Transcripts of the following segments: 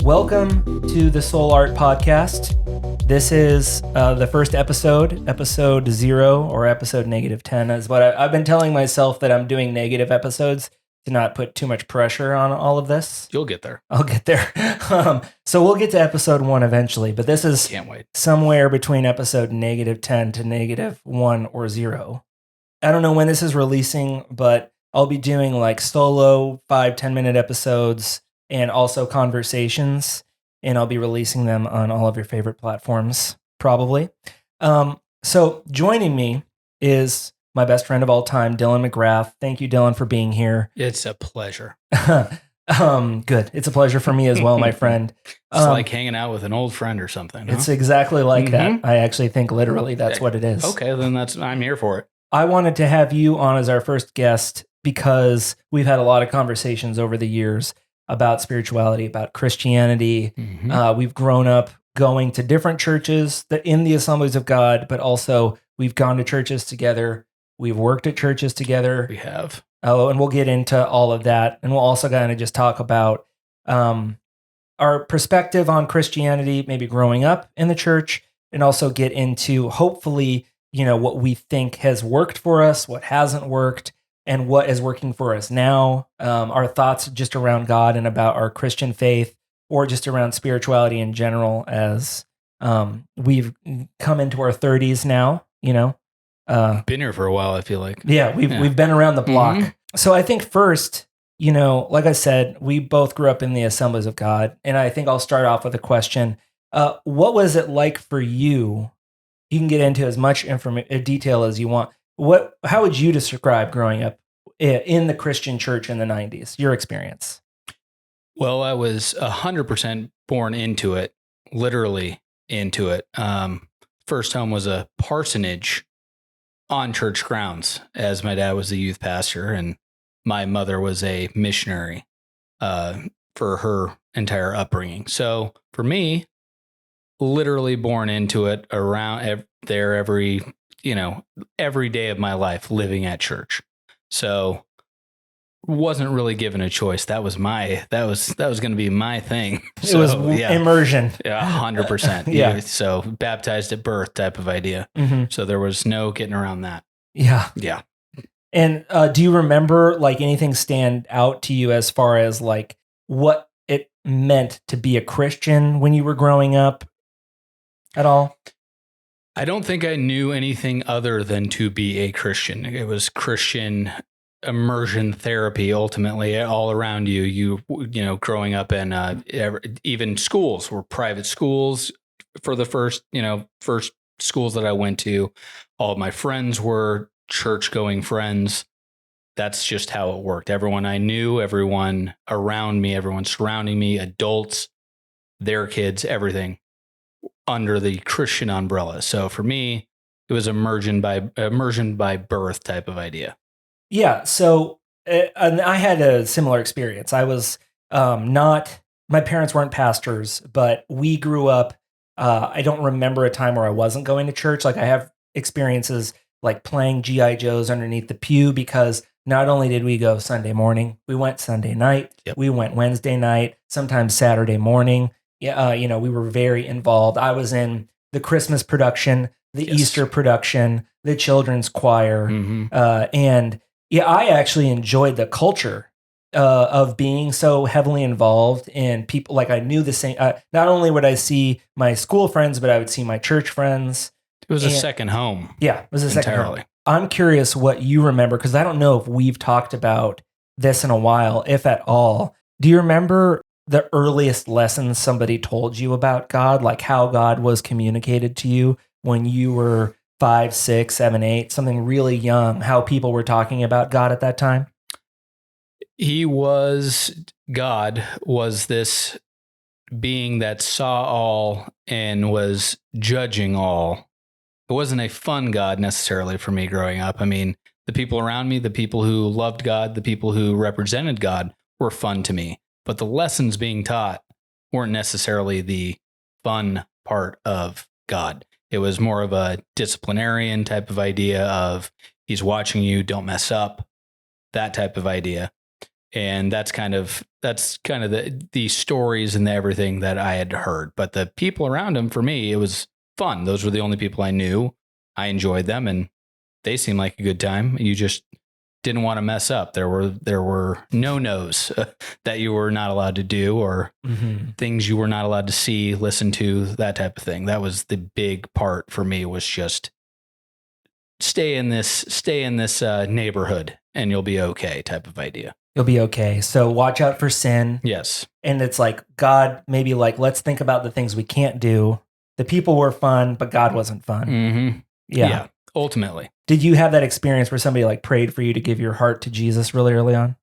Welcome to the Soul Art Podcast. This is the first episode 0 or episode -10 is what I've been telling myself, that I'm doing negative episodes to not put too much pressure on all of this. You'll get there. I'll get there. So we'll get to episode 1 eventually, but this is Can't wait. somewhere between episode -10 to -1 or 0. I don't know when this is releasing, but I'll be doing like solo 5-10 minute episodes and also conversations, and I'll be releasing them on all of your favorite platforms, probably. So joining me is my best friend of all time, Dylan McGrath. Thank you, Dylan, for being here. It's a pleasure. Good. It's a pleasure for me as well, my friend. It's like hanging out with an old friend or something. Huh? It's exactly like that. I actually think literally that's what it is. Okay, then I'm here for it. I wanted to have you on as our first guest because we've had a lot of conversations over the years about spirituality, about Christianity. We've grown up going to different churches in the Assemblies of God, but also we've gone to churches together. We've worked at churches together. We have. Oh, and we'll get into all of that. And we'll also kind of just talk about our perspective on Christianity, maybe growing up in the church, and also get into, hopefully, what we think has worked for us, what hasn't worked, and what is working for us now. Our thoughts just around God and about our Christian faith, or just around spirituality in general, as we've come into our 30s now, Been here for a while, I feel like. Yeah, we've been around the block. So I think first, like I said, we both grew up in the Assemblies of God, and I think I'll start off with a question. What was it like for you? You can get into as much detail as you want. How would you describe growing up in the Christian church in the 90s, your experience? Well, I was 100% born into it, literally into it. First home was a parsonage on church grounds, as my dad was a youth pastor and my mother was a missionary for her entire upbringing. So for me, literally born into it, around there every day of my life, living at church. So wasn't really given a choice. That was going to be my thing. It was immersion. Yeah, 100%. Yeah. So baptized at birth type of idea. So there was no getting around that. Yeah. Yeah. And do you remember like anything stand out to you as far as like what it meant to be a Christian when you were growing up at all? I don't think I knew anything other than to be a Christian. It was Christian immersion therapy, ultimately, all around you. You growing up in even schools were private schools for the first schools that I went to. All of my friends were church-going friends. That's just how it worked. Everyone I knew, everyone around me, everyone surrounding me, adults, their kids, everything under the Christian umbrella. So for me, it was immersion by birth type of idea. Yeah. So and I had a similar experience. I was my parents weren't pastors, but we grew up. I don't remember a time where I wasn't going to church. Like I have experiences like playing G.I. Joes underneath the pew, because not only did we go Sunday morning, we went Sunday night, we went Wednesday night, sometimes Saturday morning. Yeah, we were very involved. I was in the Christmas production, the Easter production, the children's choir, and I actually enjoyed the culture of being so heavily involved in people. Like I knew the same. Not only would I see my school friends, but I would see my church friends. It was a second home. Yeah, it was a second home. I'm curious what you remember, because I don't know if we've talked about this in a while, if at all. Do you remember the earliest lessons somebody told you about God, like how God was communicated to you when you were 5, 6, 7, 8, something really young, how people were talking about God at that time? God was this being that saw all and was judging all. It wasn't a fun God necessarily for me growing up. I mean, the people around me, the people who loved God, the people who represented God were fun to me. But the lessons being taught weren't necessarily the fun part of God. It was more of a disciplinarian type of idea of he's watching you, don't mess up, that type of idea. And that's kind of the stories and the everything that I had heard. But the people around him, for me, it was fun. Those were the only people I knew. I enjoyed them, and they seemed like a good time. You just didn't want to mess up. There were no-nos that you were not allowed to do, or things you were not allowed to see, listen to, that type of thing. That was the big part for me, was just stay in this neighborhood and you'll be okay type of idea. You'll be okay. So watch out for sin. Yes. And it's like, God, maybe like, let's think about the things we can't do. The people were fun, but God wasn't fun. Mm-hmm. Yeah. Ultimately. Did you have that experience where somebody like prayed for you to give your heart to Jesus really early on?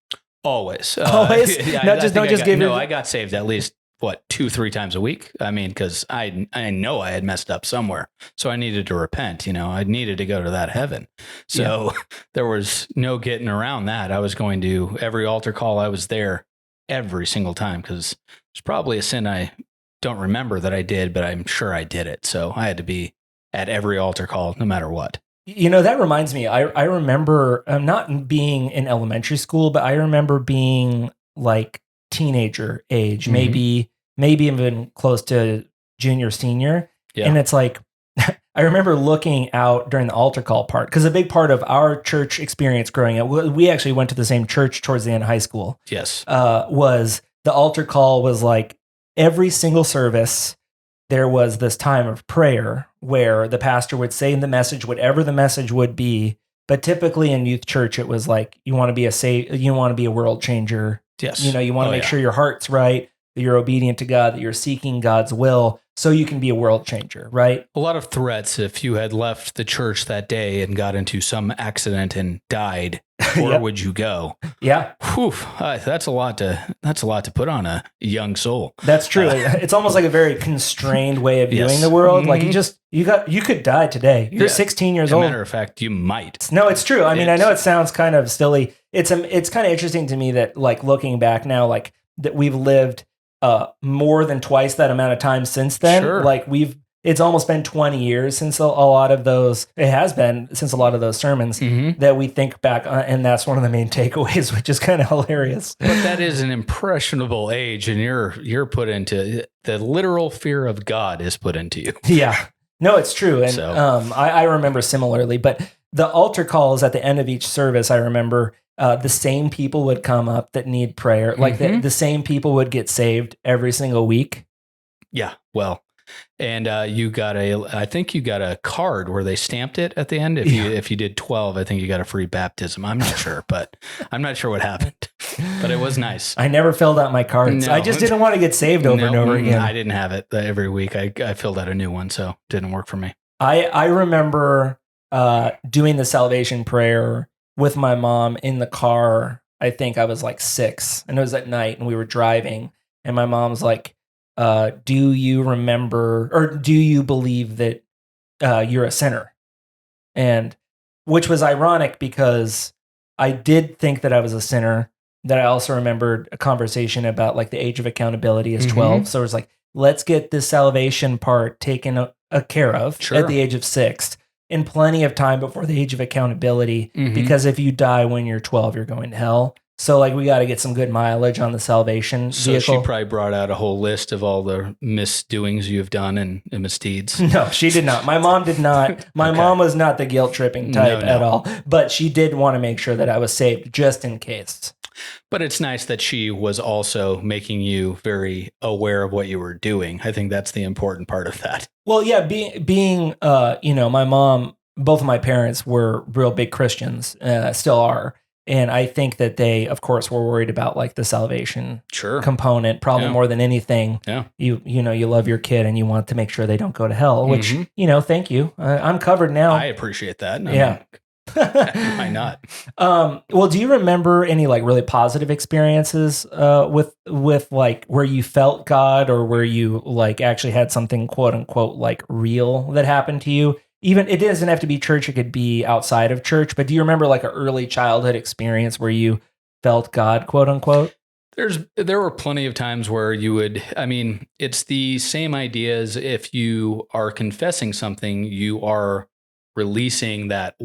Always. Always? I got saved at least, 2-3 times a week. I mean, because I know I had messed up somewhere. So I needed to repent. I needed to go to that heaven. So there was no getting around that. I was going to every altar call. I was there every single time, because it's probably a sin I don't remember that I did, but I'm sure I did it. So I had to be at every altar call, no matter what. That reminds me, I remember not being in elementary school, but I remember being like teenager age, maybe even close to junior, senior. Yeah. And it's like, I remember looking out during the altar call part, because a big part of our church experience growing up, we actually went to the same church towards the end of high school. Yes. Was the altar call was like every single service, there was this time of prayer where the pastor would say in the message, whatever the message would be. But typically in youth church, it was like, you want to be a world changer. Yes. You want to make sure your heart's right, that you're obedient to God, that you're seeking God's will, so you can be a world changer, right? A lot of threats if you had left the church that day and got into some accident and died. Where would you go? Yeah. Whew, that's a lot to put on a young soul. That's true. It's almost like a very constrained way of viewing the world. Like you could die today. You're 16 years old. As a matter of fact, you might. No, it's true. I mean, I know it sounds kind of silly. It's kind of interesting to me that, like, looking back now, like, that we've lived more than twice that amount of time since then. Sure. Like, it's almost been 20 years since a lot of those, it has been since a lot of those sermons that we think back on, and that's one of the main takeaways, which is kind of hilarious. But that is an impressionable age, and you're put into, the literal fear of God is put into you. Yeah. No, it's true. And I remember similarly, but the altar calls at the end of each service, I remember the same people would come up that need prayer. Like the same people would get saved every single week. Yeah. Well, and I think you got a card where they stamped it at the end. If you did 12, I think you got a free baptism. I'm not sure, but I'm not sure what happened, but it was nice. I never filled out my cards. No. I just didn't want to get saved over and over again. I didn't have it every week. I filled out a new one, so it didn't work for me. I remember doing the salvation prayer with my mom in the car. I think I was like 6, and it was at night, and we were driving, and my mom's like, do you remember, or do you believe that you're a sinner? And which was ironic, because I did think that I was a sinner. That I also remembered a conversation about, like, the age of accountability is 12. So it was like, let's get this salvation part taken care of at the age of 6, in plenty of time before the age of accountability. Because if you die when you're 12, you're going to hell. So, like, we got to get some good mileage on the salvation vehicle. So she probably brought out a whole list of all the misdoings you've done and misdeeds. No, she did not. My mom did not. My mom was not the guilt-tripping type at all. But she did want to make sure that I was saved, just in case. But it's nice that she was also making you very aware of what you were doing. I think that's the important part of that. Well, yeah, being my mom, both of my parents were real big Christians, still are. And I think that they, of course, were worried about, like, the salvation component, probably more than anything. Yeah. You love your kid and you want to make sure they don't go to hell, which, thank you. I'm covered now. I appreciate that. Yeah. Why not? Well, do you remember any, like, really positive experiences with like where you felt God, or where you, like, actually had something quote unquote like real that happened to you? Even, it doesn't have to be church, it could be outside of church, but do you remember, like, an early childhood experience where you felt God, quote unquote? There were plenty of times where it's the same idea as if you are confessing something, you are releasing that,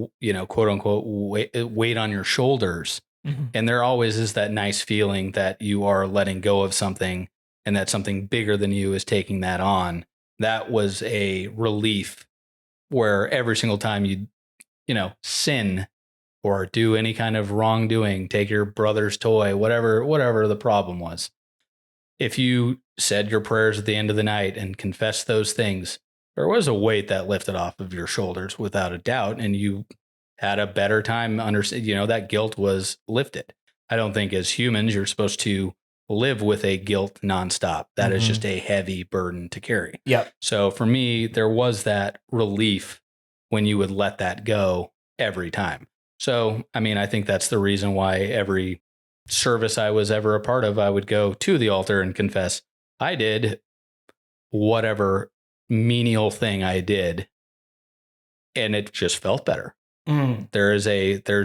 quote unquote weight on your shoulders Mhm. And there always is that nice feeling that you are letting go of something and that something bigger than you is taking that on. That was a relief where every single time sin or do any kind of wrongdoing, take your brother's toy, whatever the problem was. If you said your prayers at the end of the night and confessed those things, there was a weight that lifted off of your shoulders without a doubt, and you had a better time that guilt was lifted. I don't think as humans you're supposed to live with a guilt nonstop. That is just a heavy burden to carry. Yep. So for me, there was that relief when you would let that go every time. So, I mean, I think that's the reason why every service I was ever a part of, I would go to the altar and confess I did whatever menial thing I did, and it just felt better. Mm. There's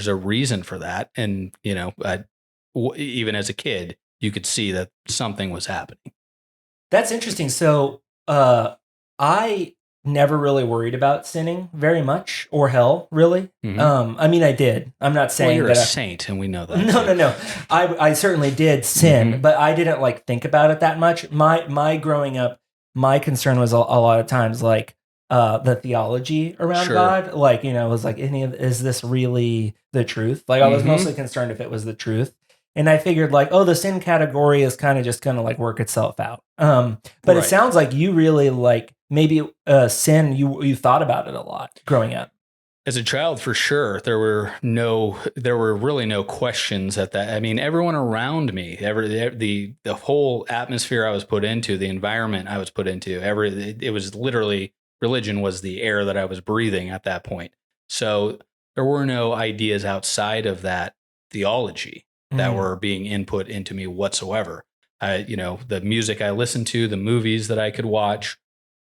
a reason for that, and even as a kid, you could see that something was happening. That's interesting. So, I never really worried about sinning very much or hell, really. I mean, I did. I'm not saying you're that a saint, and we know that. No. I certainly did sin, but I didn't like think about it that much. My growing up, my concern was a lot of times like the theology around Sure. God. Like, it was like, is this really the truth? Like, I was mostly concerned if it was the truth. And I figured like, oh, the sin category is kind of just going to like work itself out. But Right. It sounds like you really like maybe sin, you thought about it a lot growing up. As a child, for sure, there were really no questions at that. I mean, everyone around me, the whole atmosphere I was put into, the environment I was put into, it was literally, religion was the air that I was breathing at that point. So there were no ideas outside of that theology that were being input into me whatsoever. The music I listened to, the movies that I could watch,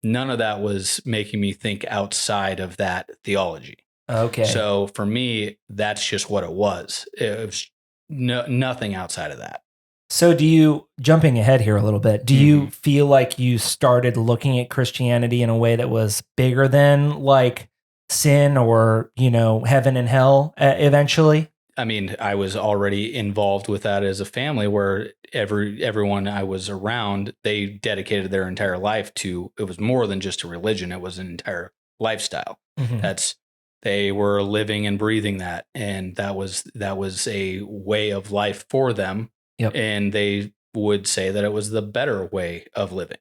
none of that was making me think outside of that theology. Okay. So for me, that's just what it was. It was nothing outside of that. So jumping ahead here a little bit, do you feel like you started looking at Christianity in a way that was bigger than like sin or, heaven and hell eventually? I mean, I was already involved with that as a family where everyone I was around, they dedicated their entire life to, it was more than just a religion. It was an entire lifestyle. They were living and breathing that. And that was a way of life for them. Yep. And they would say that it was the better way of living.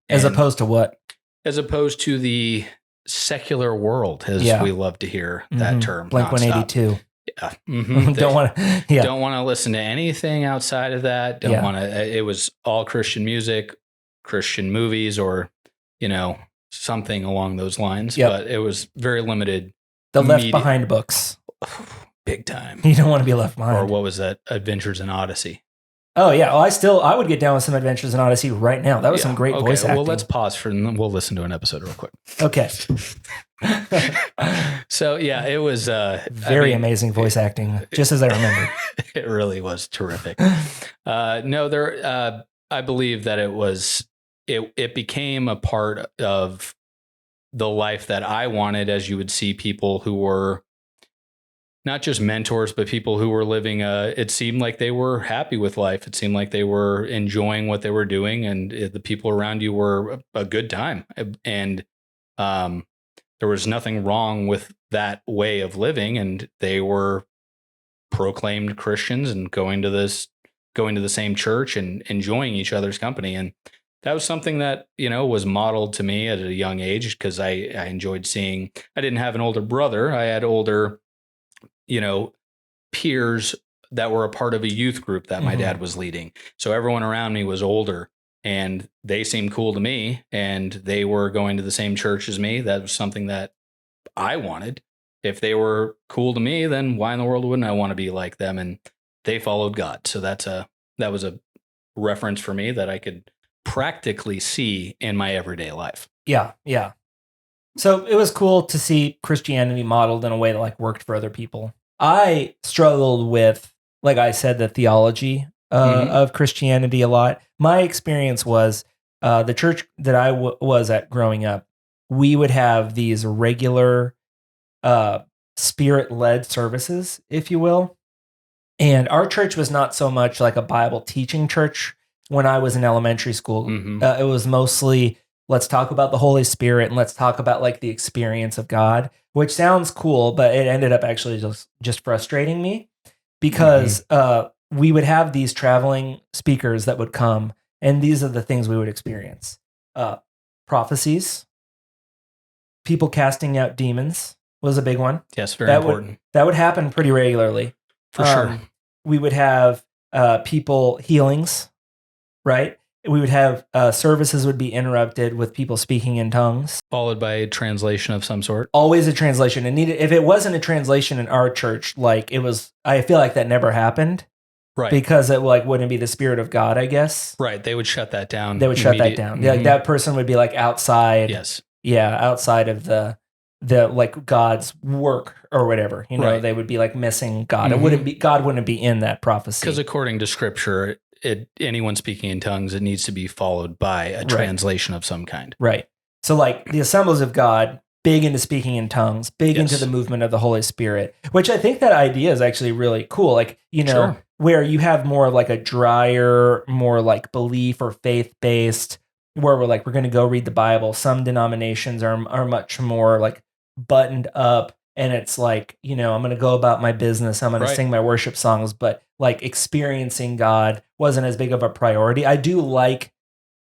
As opposed to what? As opposed to the secular world, as we love to hear that term. Blink-182. Yeah. Don't want to listen to anything outside of that. Don't want to. It was all Christian music, Christian movies, or something along those lines. Yep. But it was very limited. The Left Behind books, big time. You don't want to be left behind. Or what was that? Adventures in Odyssey. Oh yeah, I would get down with some Adventures in Odyssey right now. That was some great voice acting. Well, let's pause and we'll listen to an episode real quick. Okay. So yeah, it was very amazing voice acting, just as I remember. It really was terrific. I believe that it became a part of the life that I wanted, as you would see people who were not just mentors, but people who were living it seemed like they were happy with life. It seemed like they were enjoying what they were doing, and the people around you were a good time. And there was nothing wrong with that way of living, and they were proclaimed Christians and going to the same church and enjoying each other's company. And that was something that, was modeled to me at a young age, because I enjoyed seeing. I didn't have an older brother. I had older peers that were a part of a youth group that my dad was leading. So everyone around me was older, and they seemed cool to me, and they were going to the same church as me. That was something that I wanted. If they were cool to me, then why in the world wouldn't I want to be like them? And they followed God. So that was a reference for me that I could practically see in my everyday life. Yeah. Yeah. So it was cool to see Christianity modeled in a way that like worked for other people. I struggled with, like I said, the theology of Christianity a lot. My experience was the church that I was at growing up, we would have these regular spirit-led services, if you will. And our church was not so much like a Bible teaching church when I was in elementary school. Mhm. It was mostly, let's talk about the Holy Spirit and let's talk about like the experience of God, which sounds cool, but it ended up actually just frustrating me because we would have these traveling speakers that would come, and these are the things we would experience. Prophecies, people casting out demons was a big one. Yes, very important. That would happen pretty regularly. For sure. We would have people healings, right? We would have services would be interrupted with people speaking in tongues. Followed by a translation of some sort. Always a translation. And if it wasn't a translation in our church, like it was, I feel like that never happened. Right. Because it like wouldn't be the Spirit of God, I guess. Right. They would shut that down. They would shut that down. Like that person would be like outside. Yes. Yeah, outside of the like God's work or whatever. You know, Right. they would be like missing God. It wouldn't be, God wouldn't be in that prophecy. Because according to Scripture, anyone speaking in tongues, it needs to be followed by a translation of some kind. Right. So like the Assemblies of God, big into speaking in tongues, big into the movement of the Holy Spirit, which I think that idea is actually really cool. Like, you know, where you have more of like a drier, more like belief or faith-based, where we're going to go read the Bible. Some denominations are much more like buttoned up, and it's like, you know, I'm going to go about my business. I'm going to sing my worship songs, but like experiencing God wasn't as big of a priority. I do like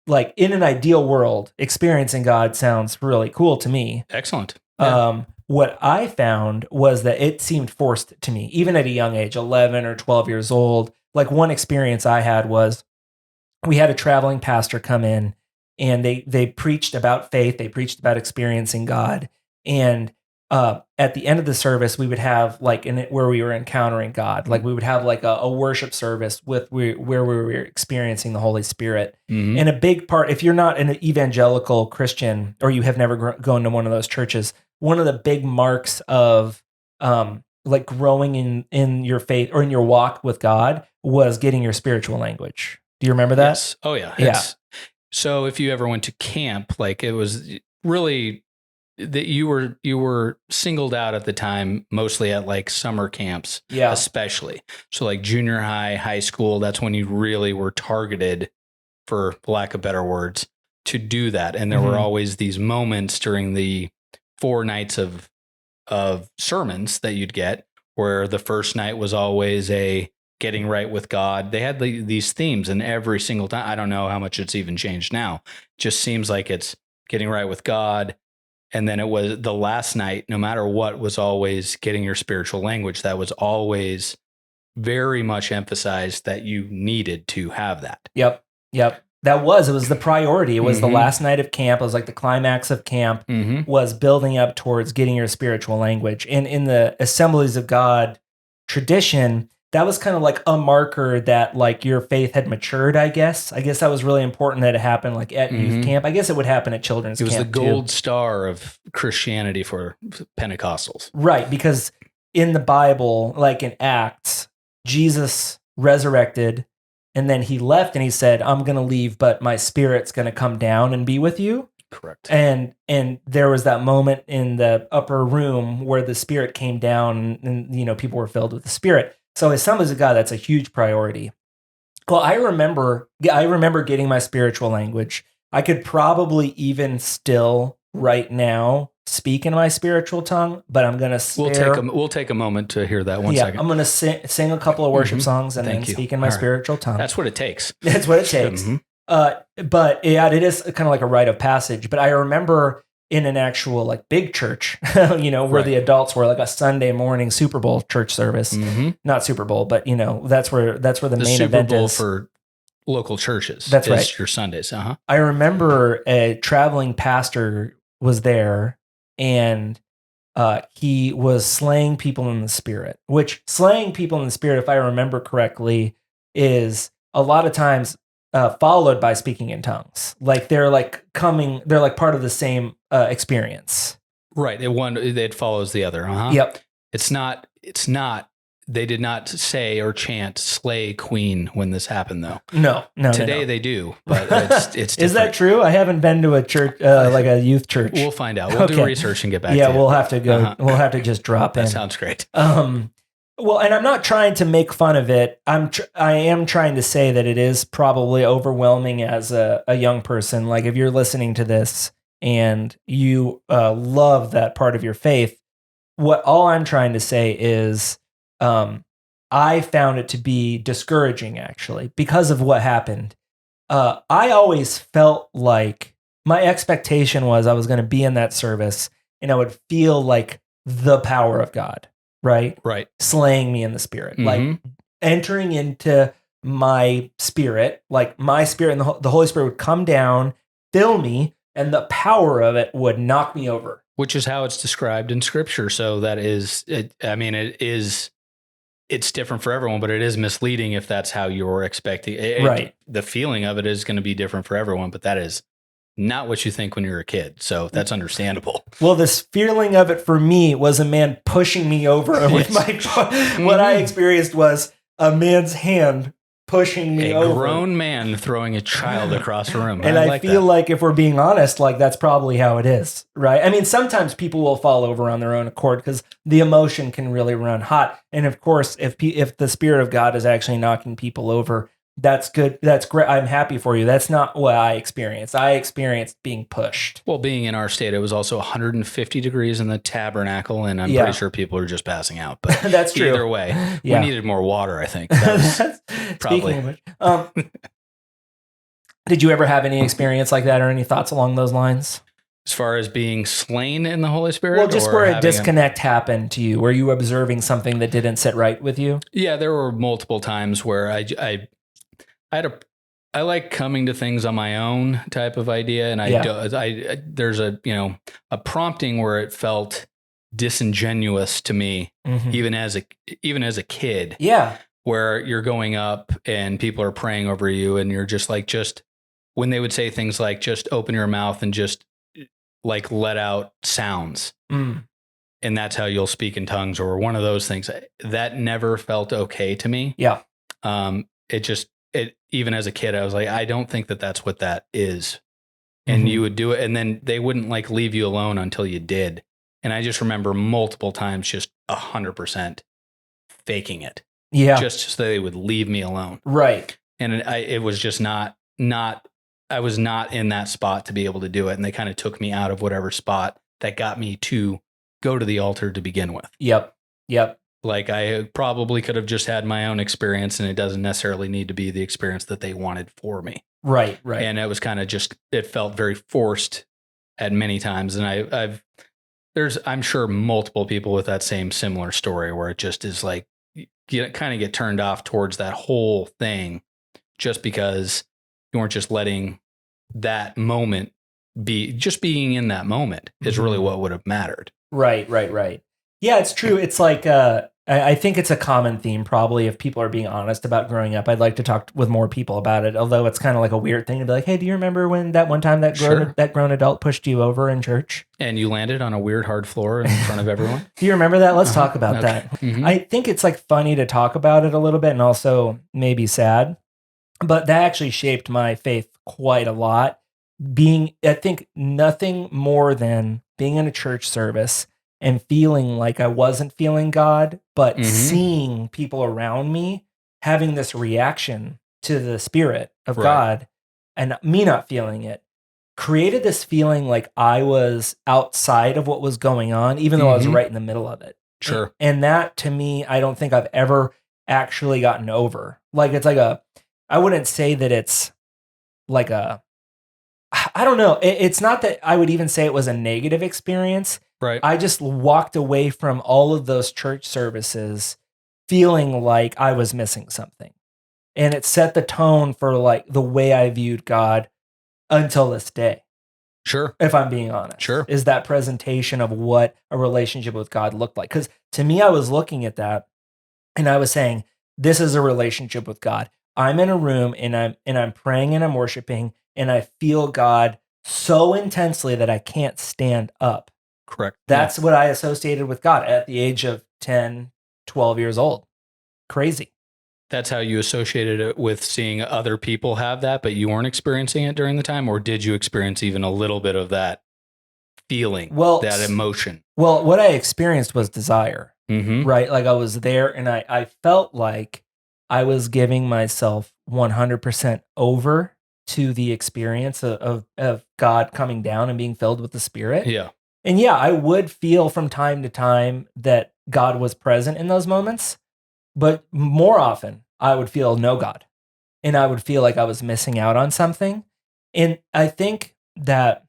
in an ideal world, experiencing God sounds really cool to me. Excellent. Yeah. What I found was that it seemed forced to me, even at a young age, 11 or 12 years old. Like one experience I had was we had a traveling pastor come in, and they preached about faith. They preached about experiencing God. And at the end of the service, we would have like where we were encountering God. Like we would have like a worship service where we were experiencing the Holy Spirit. And a big part, if you're not an evangelical Christian or you have never gone to one of those churches, one of the big marks of like growing in your faith or in your walk with God was getting your spiritual language. Do you remember that? Yes. Oh yeah. Yeah. So if you ever went to camp, like it was really that you were singled out at the time, mostly at like summer camps, especially. So like junior high, high school, that's when you really were targeted, for lack of better words, to do that. And there were always these moments during the 4 nights of sermons that you'd get, where the first night was always a getting right with God. They had these themes, and every single time, I don't know how much it's even changed now. Just seems like it's getting right with God. And then it was the last night, no matter what, was always getting your spiritual language. That was always very much emphasized that you needed to have that. Yep. It was the priority. It was the last night of camp. It was like the climax of camp was building up towards getting your spiritual language. And in the Assemblies of God tradition, that was kind of like a marker that like your faith had matured, I guess. I guess that was really important that it happened like at youth camp. I guess it would happen at children's camp. It was the gold star of Christianity for Pentecostals. Right, because in the Bible, like in Acts, Jesus resurrected, and then he left and he said, I'm going to leave, but my spirit's going to come down and be with you. Correct. And there was that moment in the upper room where the Spirit came down and you know, people were filled with the Spirit. So as Assemblies of God, that's a huge priority. Well, I remember getting my spiritual language. I could probably even still right now speak in my spiritual tongue, but I'm going to We'll take a moment to hear that one second. I'm going to sing a couple of worship songs and then speak in my spiritual tongue. That's what it takes. That's what it takes. But yeah, it is kind of like a rite of passage. But I remember in an actual like big church, you know, where the adults were like a Sunday morning Super Bowl church service, not Super Bowl, but you know, that's where the main Super event Bowl is for local churches. That's is right. Your Sundays. I remember a traveling pastor was there, and he was slaying people in the Spirit, which slaying people in the Spirit, if I remember correctly, is a lot of times followed by speaking in tongues. Like they're like part of the same experience. Right. It follows the other. Yep. It's not, they did not say or chant "Slay Queen" when this happened, though. No. Today they do, but it's Is that true? I haven't been to a church, like a youth church. We'll find out. We'll do research and get back to you. Yeah, we'll have to go. We'll have to just drop in. That sounds great. Well, and I'm not trying to make fun of it. I am trying to say that it is probably overwhelming as a young person. Like if you're listening to this and you love that part of your faith, what all I'm trying to say is, I found it to be discouraging actually because of what happened. I always felt like my expectation was I was going to be in that service and I would feel like the power of God, right? Right. Slaying me in the spirit, Mhm. like entering into my spirit, like my spirit and the Holy Spirit would come down, fill me, and the power of it would knock me over. Which is how it's described in scripture. So that is, it's different for everyone, but it is misleading if that's how you're expecting it. Right. The feeling of it is going to be different for everyone, but that is not what you think when you're a kid. So that's understandable. Well, this feeling of it for me was a man pushing me over with what I experienced was a man's hand pushing me over. A grown man throwing a child across the room. And I feel like if we're being honest, like that's probably how it is, right? I mean, sometimes people will fall over on their own accord because the emotion can really run hot. And of course, if the Spirit of God is actually knocking people over, that's good. That's great. I'm happy for you. That's not what I experienced. I experienced being pushed. Well, being in our state, it was also 150 degrees in the tabernacle, and I'm Yeah. pretty sure people are just passing out. But That's true. Either way, Yeah. we needed more water, I think. That was probably. Speaking of which, did you ever have any experience like that or any thoughts along those lines? As far as being slain in the Holy Spirit? Well, just or where a having disconnect happened to you. Were you observing something that didn't sit right with you? Yeah, there were multiple times where I like coming to things on my own type of idea, and there's a prompting where it felt disingenuous to me, Mhm. even as a kid. Yeah. Where you're going up and people are praying over you, and you're just when they would say things like just open your mouth and just like let out sounds, Mm. and that's how you'll speak in tongues, or one of those things, that never felt okay to me. Yeah. It even as a kid, I was like, I don't think that that's what that is. And you would do it, and then they wouldn't like leave you alone until you did. And I just remember multiple times just 100% faking it. Yeah. Just so they would leave me alone. Right. And it was just not, I was not in that spot to be able to do it. And they kind of took me out of whatever spot that got me to go to the altar to begin with. Yep. Like I probably could have just had my own experience, and it doesn't necessarily need to be the experience that they wanted for me. Right. And it was kind of it felt very forced at many times. And I'm sure multiple people with that similar story where it just is like, you kind of get turned off towards that whole thing just because you weren't just letting that moment be, just being in that moment is really what would have mattered. Right. Yeah, it's true. It's like, I think it's a common theme probably if people are being honest about growing up. I'd like to talk with more people about it, although it's kind of like a weird thing to be like, hey, do you remember when that one time that grown adult pushed you over in church? And you landed on a weird hard floor in front of everyone? Do you remember that? Let's talk about that. Mm-hmm. I think it's like funny to talk about it a little bit and also maybe sad, but that actually shaped my faith quite a lot. I think nothing more than being in a church service and feeling like I wasn't feeling God, but seeing people around me having this reaction to the Spirit of God and me not feeling it created this feeling like I was outside of what was going on, even though I was right in the middle of it. Sure. And that to me, I don't think I've ever actually gotten over. Like it's like I wouldn't say that it's like I don't know. It's not that I would even say it was a negative experience. Right. I just walked away from all of those church services feeling like I was missing something. And it set the tone for like the way I viewed God until this day. Sure. If I'm being honest. Sure. Is that presentation of what a relationship with God looked like. Because to me, I was looking at that and I was saying, this is a relationship with God. I'm in a room and I'm praying and I'm worshiping and I feel God so intensely that I can't stand up. Correct. That's what I associated with God at the age of 10, 12 years old. Crazy. That's how you associated it with seeing other people have that, but you weren't experiencing it during the time? Or did you experience even a little bit of that feeling, Well, that emotion. Well, what I experienced was desire, Mm-hmm. right? Like I was there and I felt like I was giving myself 100% over to the experience of God coming down and being filled with the Spirit. Yeah. And yeah, I would feel from time to time that God was present in those moments, but more often I would feel no God and I would feel like I was missing out on something. And I think that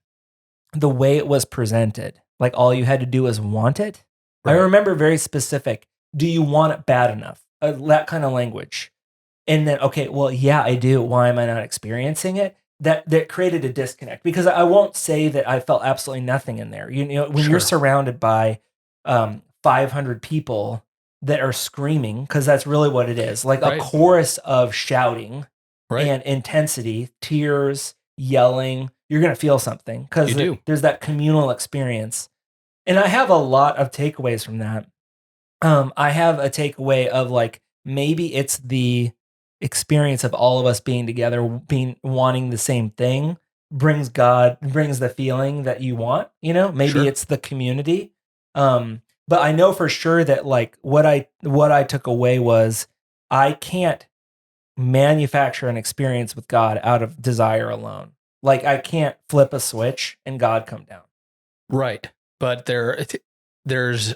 the way it was presented, like all you had to do was want it. I Right. remember very specific. Do you want it bad enough? That kind of language. And then, okay, well, yeah, I do. Why am I not experiencing it? That created a disconnect because I won't say that I felt absolutely nothing in there. You know, when you're Sure. surrounded by 500 people that are screaming, because that's really what it is, like a Right. chorus of shouting Right. and intensity, tears, yelling, you're going to feel something because You do. there's that communal experience. And I have a lot of takeaways from that. I have a takeaway of like maybe it's the experience of all of us being together, being wanting the same thing, brings the feeling that you want. You know, maybe Sure. it's the community. But I know for sure that like what I took away was I can't manufacture an experience with God out of desire alone. Like I can't flip a switch and God come down. Right. But there's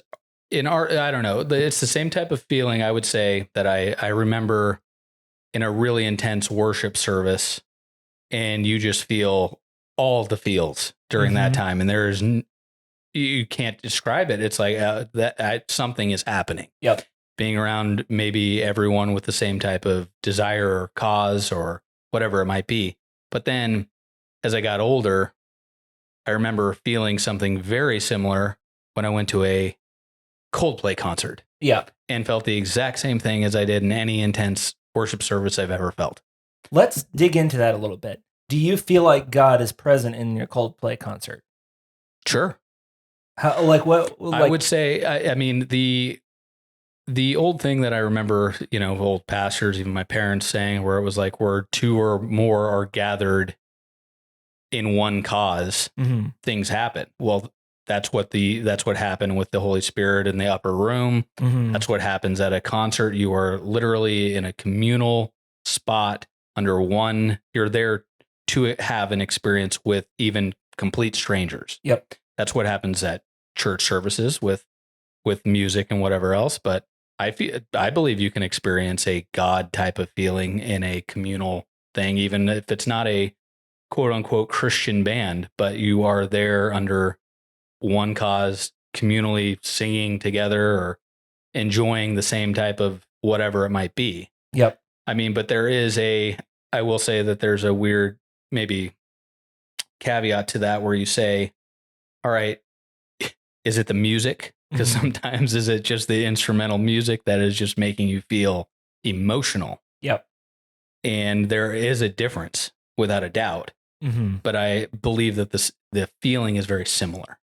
in our, I don't know, it's the same type of feeling I would say that I remember in a really intense worship service, and you just feel all the feels during that Mhm. time. And you can't describe it. It's like something is happening. Yep. Being around maybe everyone with the same type of desire or cause or whatever it might be. But then as I got older, I remember feeling something very similar when I went to a Coldplay concert Yeah. and felt the exact same thing as I did in any intense worship service I've ever felt. Let's dig into that a little bit. Do you feel like God is present in your Coldplay concert? Sure. How, like what? Like, I would say, I mean, the old thing that I remember, old pastors, even my parents saying, where it was like, where two or more are gathered in one cause, Mhm. things happen. Well, that's what happened with the Holy Spirit in the upper room. Mhm. That's what happens at a concert. You are literally in a communal spot under one. You're there to have an experience with even complete strangers. Yep. That's what happens at church services with music and whatever else. But I believe you can experience a God type of feeling in a communal thing, even if it's not a quote unquote Christian band, but you are there under one cause, communally singing together or enjoying the same type of whatever it might be. Yep. I mean, but I will say that there's a weird, maybe caveat to that where you say, all right, is it the music? Because Mhm. sometimes is it just the instrumental music that is just making you feel emotional? Yep. And there is a difference without a doubt. Mhm. But I believe that the feeling is very similar.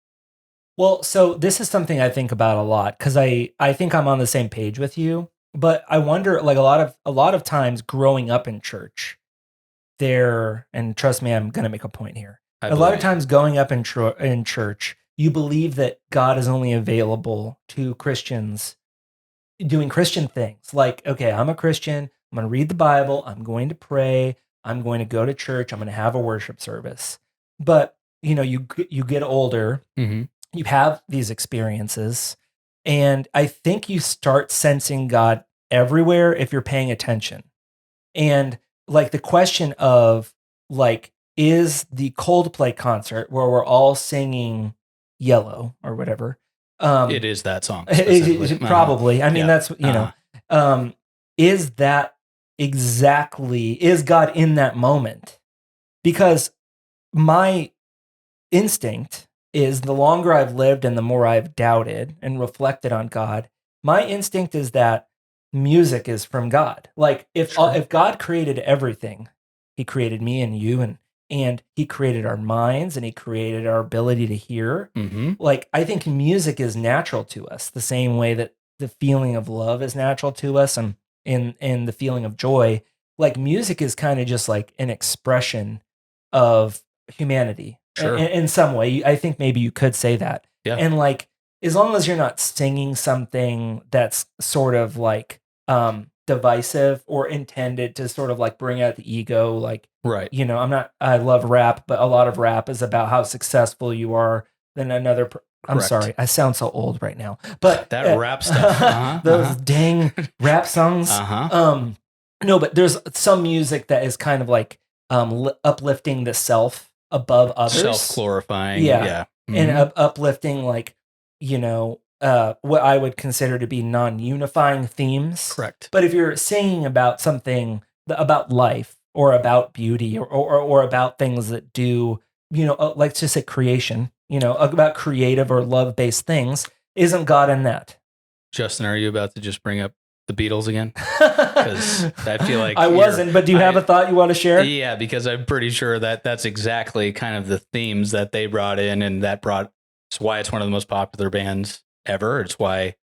Well, so this is something I think about a lot because I think I'm on the same page with you, but I wonder like a lot of times growing up in church, there and trust me, I'm going to make a point here. I A lot of believe you. times going up in church, you believe that God is only available to Christians doing Christian things. Like, okay, I'm a Christian. I'm going to read the Bible. I'm going to pray. I'm going to go to church. I'm going to have a worship service. But you get older, Mm-hmm. you have these experiences, and I think you start sensing God everywhere if you're paying attention. And like the question of like, is the Coldplay concert where we're all singing Yellow or whatever? It is that song specifically. Probably. I mean, Yeah. that's Um, is that is God in that moment? Because my instinct is the longer I've lived and the more I've doubted and reflected on God, my instinct is that music is from God. Like Sure. if God created everything, he created me and you and he created our minds and he created our ability to hear. Mm-hmm. Like I think music is natural to us the same way that the feeling of love is natural to us and in the feeling of joy. Like music is kind of just like an expression of humanity. Sure. in some way. I think maybe you could say that. Yeah. And like, as long as you're not singing something that's sort of like divisive or intended to sort of like bring out the ego, like, Right. I love rap, but a lot of rap is about how successful you are than another. I'm Correct. sorry, I sound so old right now, but That rap stuff. those dang rap songs. No, but there's some music that is kind of like uplifting the self above others, self-glorifying. Yeah. And uplifting, like, what I would consider to be non-unifying themes. Correct. But if you're singing about something about life or about beauty or about things that do, like just say creation, about creative or love-based things, isn't God in that? Justin, are you about to just bring up the Beatles again? Because I feel like I wasn't, but do you have a thought you want to share? Yeah, because I'm pretty sure that that's exactly kind of the themes that they brought in, and it's why it's one of the most popular bands ever. It's why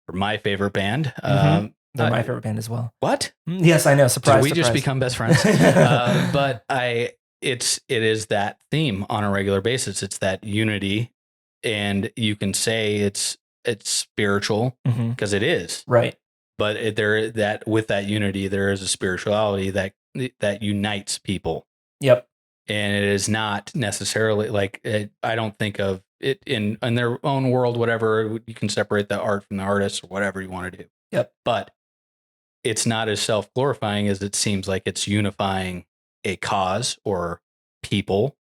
for my favorite band. They're my favorite band as well. What? Yes, I know. Surprise! Did we just become best friends? But it is that theme on a regular basis. It's that unity, and you can say it's spiritual because it is, right. But with that unity, there is a spirituality that unites people. Yep. And it is not necessarily like I don't think of it in their own world. Whatever, you can separate the art from the artist or whatever you want to do. Yep. But it's not as self-glorifying as it seems like it's unifying a cause or people,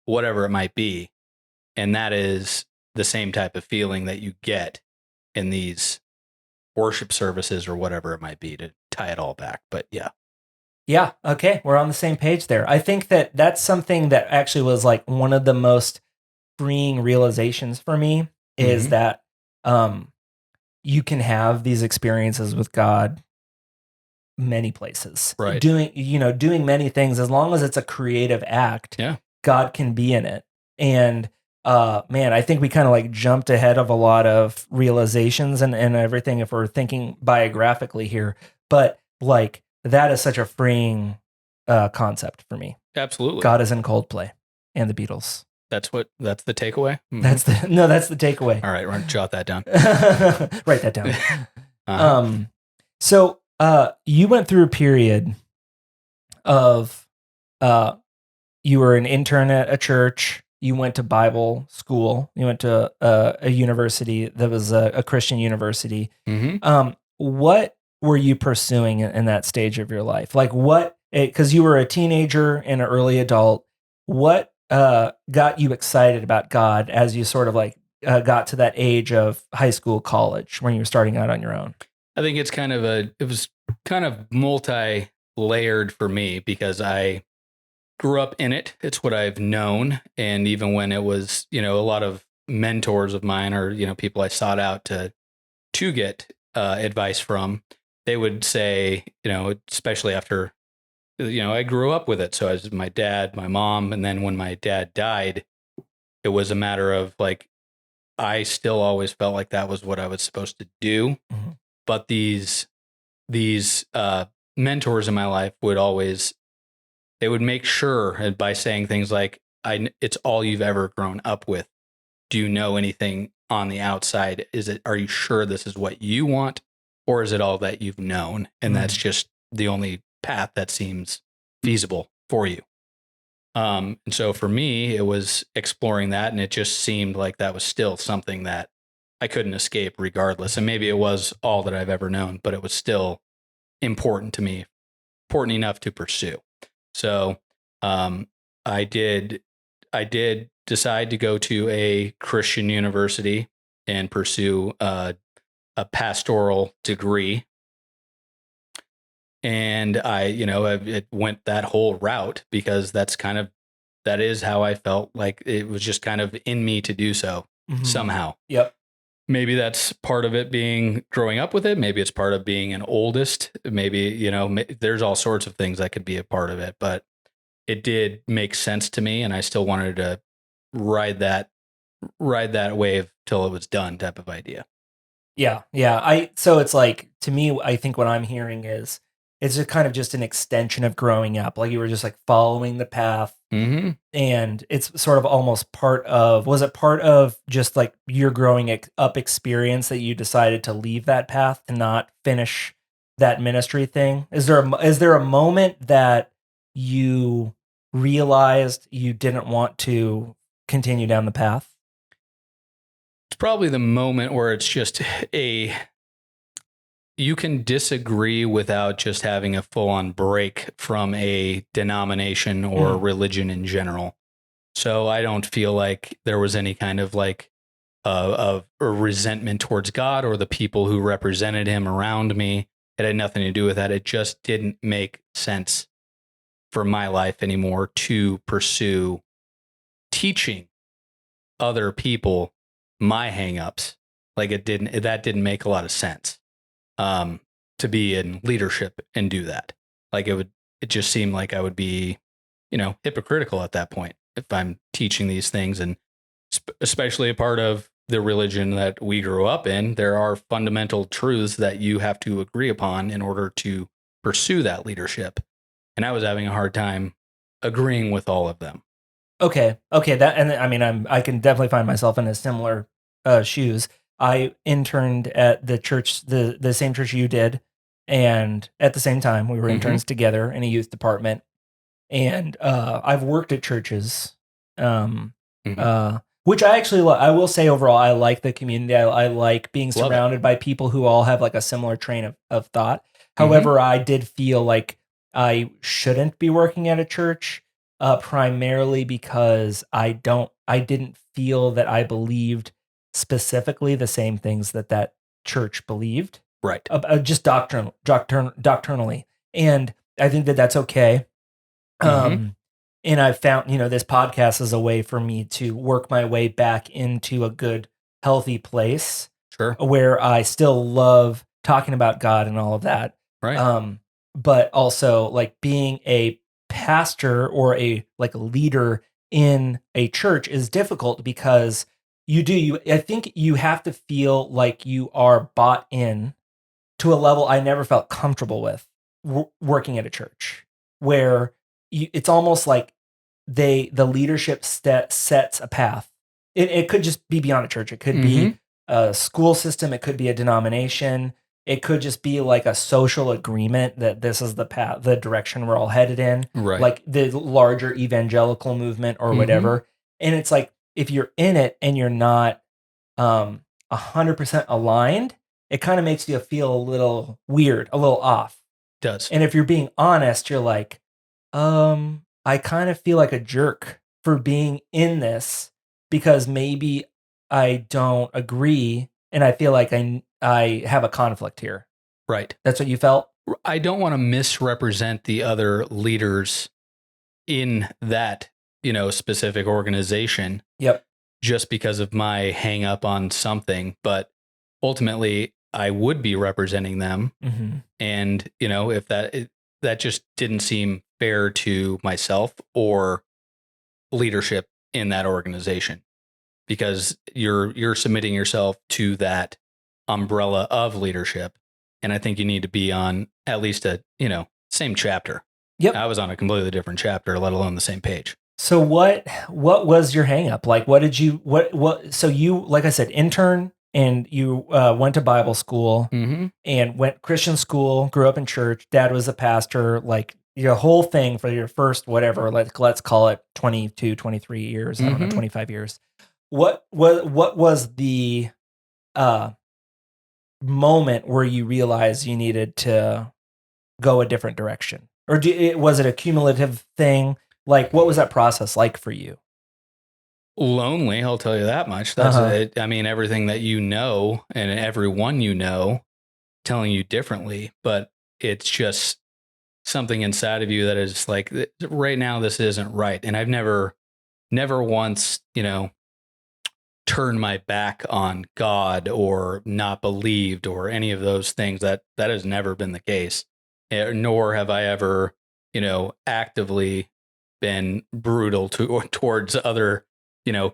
whatever it might be. And that is the same type of feeling that you get in these worship services or whatever it might be, to tie it all back. But yeah. Yeah. Okay. We're on the same page there. I think that that's something that actually was like one of the most freeing realizations for me is that you can have these experiences with God many places, right? Doing many things, as long as it's a creative act. Yeah. God can be in it. And man, I think we kind of like jumped ahead of a lot of realizations and everything if we're thinking biographically here. But like, that is such a freeing concept for me. Absolutely. God is in Coldplay and the Beatles. That's the takeaway? That's the takeaway. All right, we're going to jot that down. Write that down. So you went through a period of you were an intern at a church. You went to Bible school. You went to a university that was a Christian university. What were you pursuing in that stage of your life? Like because you were a teenager and an early adult, what got you excited about God as you sort of like got to that age of high school, college, when you were starting out on your own? I think it was kind of multi-layered for me because I grew up in it. It's what I've known. And even when it was, a lot of mentors of mine or, people I sought out to get advice from, they would say, especially after, I grew up with it. So as my dad, my mom, and then when my dad died, it was a matter of like, I still always felt like that was what I was supposed to do. But these mentors in my life they would make sure by saying things like, it's all you've ever grown up with. Do you know anything on the outside? Are you sure this is what you want? Or is it all that you've known? And that's just the only path that seems feasible for you. And so for me, it was exploring that. And it just seemed like that was still something that I couldn't escape regardless. And maybe it was all that I've ever known, but it was still important to me, important enough to pursue. So I did decide to go to a Christian university and pursue a pastoral degree. And it went that whole route because that is how I felt like it was just kind of in me to do so somehow. Yep. Maybe that's part of it being growing up with it. Maybe it's part of being an oldest. Maybe, there's all sorts of things that could be a part of it, but it did make sense to me. And I still wanted to ride that wave till it was done type of idea. Yeah. Yeah. So it's like, to me, I think what I'm hearing is it's a kind of just an extension of growing up. Like you were just like following the path, Mm-hmm. and it's sort of almost was it part of just like your growing up experience that you decided to leave that path and not finish that ministry thing? Is there a moment that you realized you didn't want to continue down the path? It's probably the moment where it's just you can disagree without just having a full on break from a denomination or religion in general. So I don't feel like there was any kind of like of a resentment towards God or the people who represented him around me. It had nothing to do with that. It just didn't make sense for my life anymore to pursue teaching other people my hangups. Like that didn't make a lot of sense. To be in leadership and do that. Like it just seemed like I would be, hypocritical at that point if I'm teaching these things, and especially a part of the religion that we grew up in. There are fundamental truths that you have to agree upon in order to pursue that leadership. And I was having a hard time agreeing with all of them. Okay. That, and I mean, I can definitely find myself in a similar shoes. I interned at the church, the same church you did, and at the same time, we were interns together in a youth department. And I've worked at churches, which I actually I will say overall, I like the community. I like being surrounded by people who all have like a similar train of thought. However, I did feel like I shouldn't be working at a church. Primarily because I didn't feel that I believed specifically the same things that church believed, Right. Just doctrinally, and I think that that's okay. And I found, this podcast is a way for me to work my way back into a good, healthy place, Sure. where I still love talking about God and all of that, Right. but also like being a pastor or a like leader in a church is difficult because I think you have to feel like you are bought in to a level I never felt comfortable with working at a church, where it's almost like the leadership sets a path. It could just be beyond a church. It could be a school system. It could be a denomination. It could just be like a social agreement that this is the path, the direction we're all headed in, Right. like the larger evangelical movement or whatever. And it's like, if you're in it and you're not 100% aligned, it kind of makes you feel a little weird, a little off. It does. And if you're being honest, you're like, I kind of feel like a jerk for being in this because maybe I don't agree and I feel like I have a conflict here. Right. That's what you felt? I don't want to misrepresent the other leaders in that, specific organization. Yep. Just because of my hang up on something, but ultimately I would be representing them. And, if that just didn't seem fair to myself or leadership in that organization, because you're submitting yourself to that umbrella of leadership. And I think you need to be on at least a, same chapter. Yep. I was on a completely different chapter, let alone the same page. So what was your hang up? Like, what did you, so you, like I said, intern, and you went to Bible school and went Christian school, grew up in church. Dad was a pastor, like your whole thing for your first, whatever, let's call it 22, 23 years. I don't know, 25 years. What was the moment where you realized you needed to go a different direction? Or was it a cumulative thing? Like, what was that process like for you? Lonely, I'll tell you that much. That's it. I mean, everything that you know and everyone telling you differently, but it's just something inside of you that is like, right now, this isn't right. And I've never once, turned my back on God or not believed or any of those things. That has never been the case. Nor have I ever, actively been brutal towards other,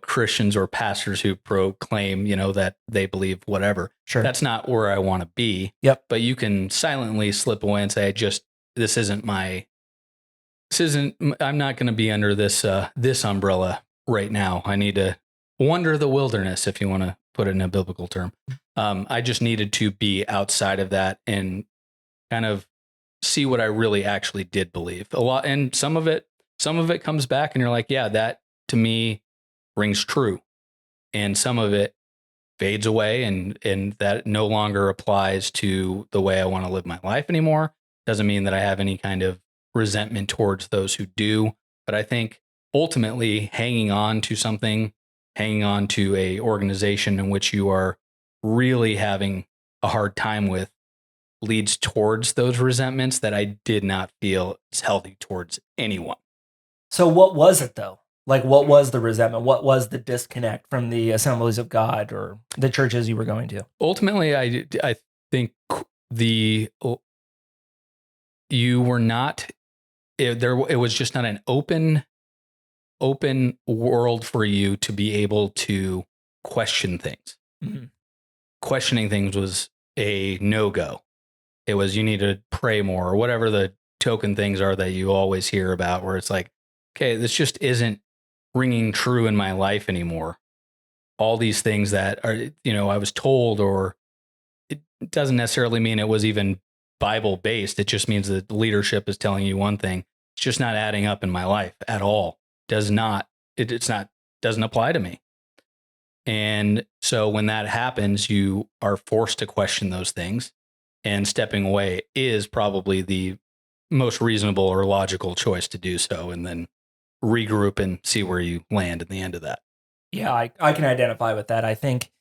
Christians or pastors who proclaim, that they believe whatever. Sure. That's not where I want to be. Yep. But you can silently slip away and say, this isn't I'm not going to be under this umbrella right now. I need to wander the wilderness, if you want to put it in a biblical term. I just needed to be outside of that and kind of see what I really actually did believe. A lot, and some of it comes back and you're like, yeah, that to me rings true. And some of it fades away and that no longer applies to the way I want to live my life anymore. Doesn't mean that I have any kind of resentment towards those who do. But I think ultimately hanging on to something, hanging on to a organization in which you are really having a hard time with, leads towards those resentments that I did not feel is healthy towards anyone. So what was it though? Like, what was the resentment? What was the disconnect from the Assemblies of God or the churches you were going to? Ultimately, I think you were not it was just not an open world for you to be able to question things. Mm-hmm. Questioning things was a no-go. It was, you need to pray more or whatever the token things are that you always hear about, where it's like, okay, this just isn't ringing true in my life anymore. All these things that are, I was told, or it doesn't necessarily mean it was even Bible based. It just means that the leadership is telling you one thing. It's just not adding up in my life at all. Doesn't apply to me. And so when that happens, you are forced to question those things, and stepping away is probably the most reasonable or logical choice to do so, and then regroup and see where you land at the end of that. Yeah, I can identify with that. I think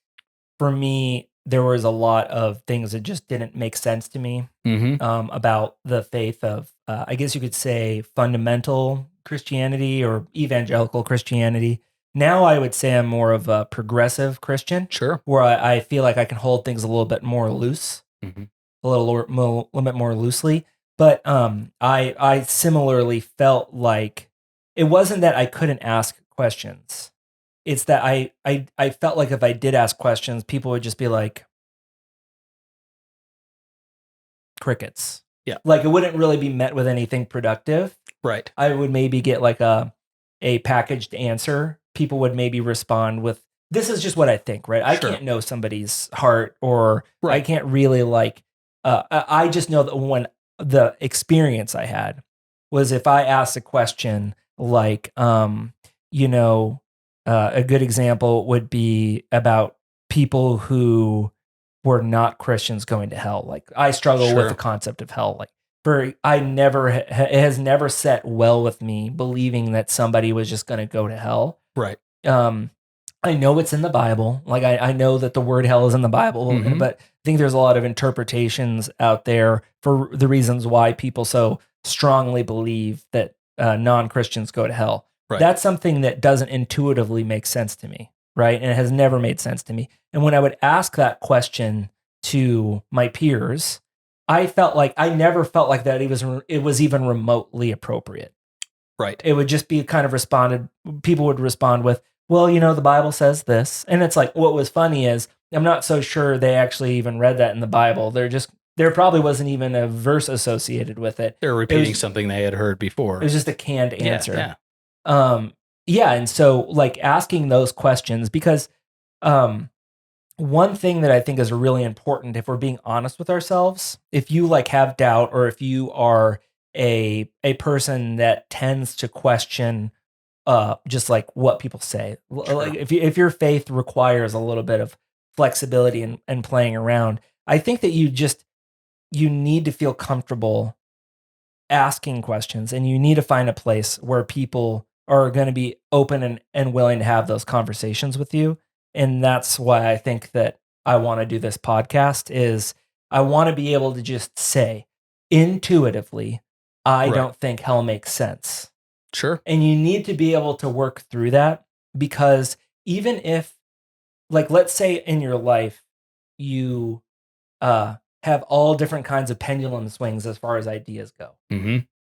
for me, there was a lot of things that just didn't make sense to me about the faith of, I guess you could say, fundamental Christianity or evangelical Christianity. Now I would say I'm more of a progressive Christian. Sure. Where I feel like I can hold things a little bit more loose, a little bit more loosely. But I similarly felt like it wasn't that I couldn't ask questions. It's that I felt like if I did ask questions, people would just be like crickets. Yeah. Like it wouldn't really be met with anything productive. Right. I would maybe get like a packaged answer. People would maybe respond with, this is just what I think, right? I can't know somebody's heart, or I can't really I just know that when the experience I had was, if I asked a question like, a good example would be about people who were not Christians going to hell. Like I struggle with the concept of hell. Like it has never set well with me believing that somebody was just going to go to hell. Right. I know it's in the Bible. Like I know that the word hell is in the Bible, but I think there's a lot of interpretations out there for the reasons why people so strongly believe that non-Christians go to hell. Right. That's something that doesn't intuitively make sense to me, right? And it has never made sense to me. And when I would ask that question to my peers, I never felt like that it was even remotely appropriate. Right. It would just be kind of people would respond with, well, the Bible says this. And it's like, what was funny is, I'm not so sure they actually even read that in the Bible. There probably wasn't even a verse associated with it. They're repeating something they had heard before. It was just a canned answer. Yeah. And so like asking those questions, because one thing that I think is really important, if we're being honest with ourselves, if you like have doubt, or if you are a person that tends to question just like what people say, like if your faith requires a little bit of flexibility and playing around, I think that you need to feel comfortable asking questions, and you need to find a place where people are going to be open and willing to have those conversations with you. And that's why I think that I want to do this podcast. Is I want to be able to just say intuitively, I don't think hell makes sense. Sure. And you need to be able to work through that, because even if, like, let's say in your life, you have all different kinds of pendulum swings as far as ideas go.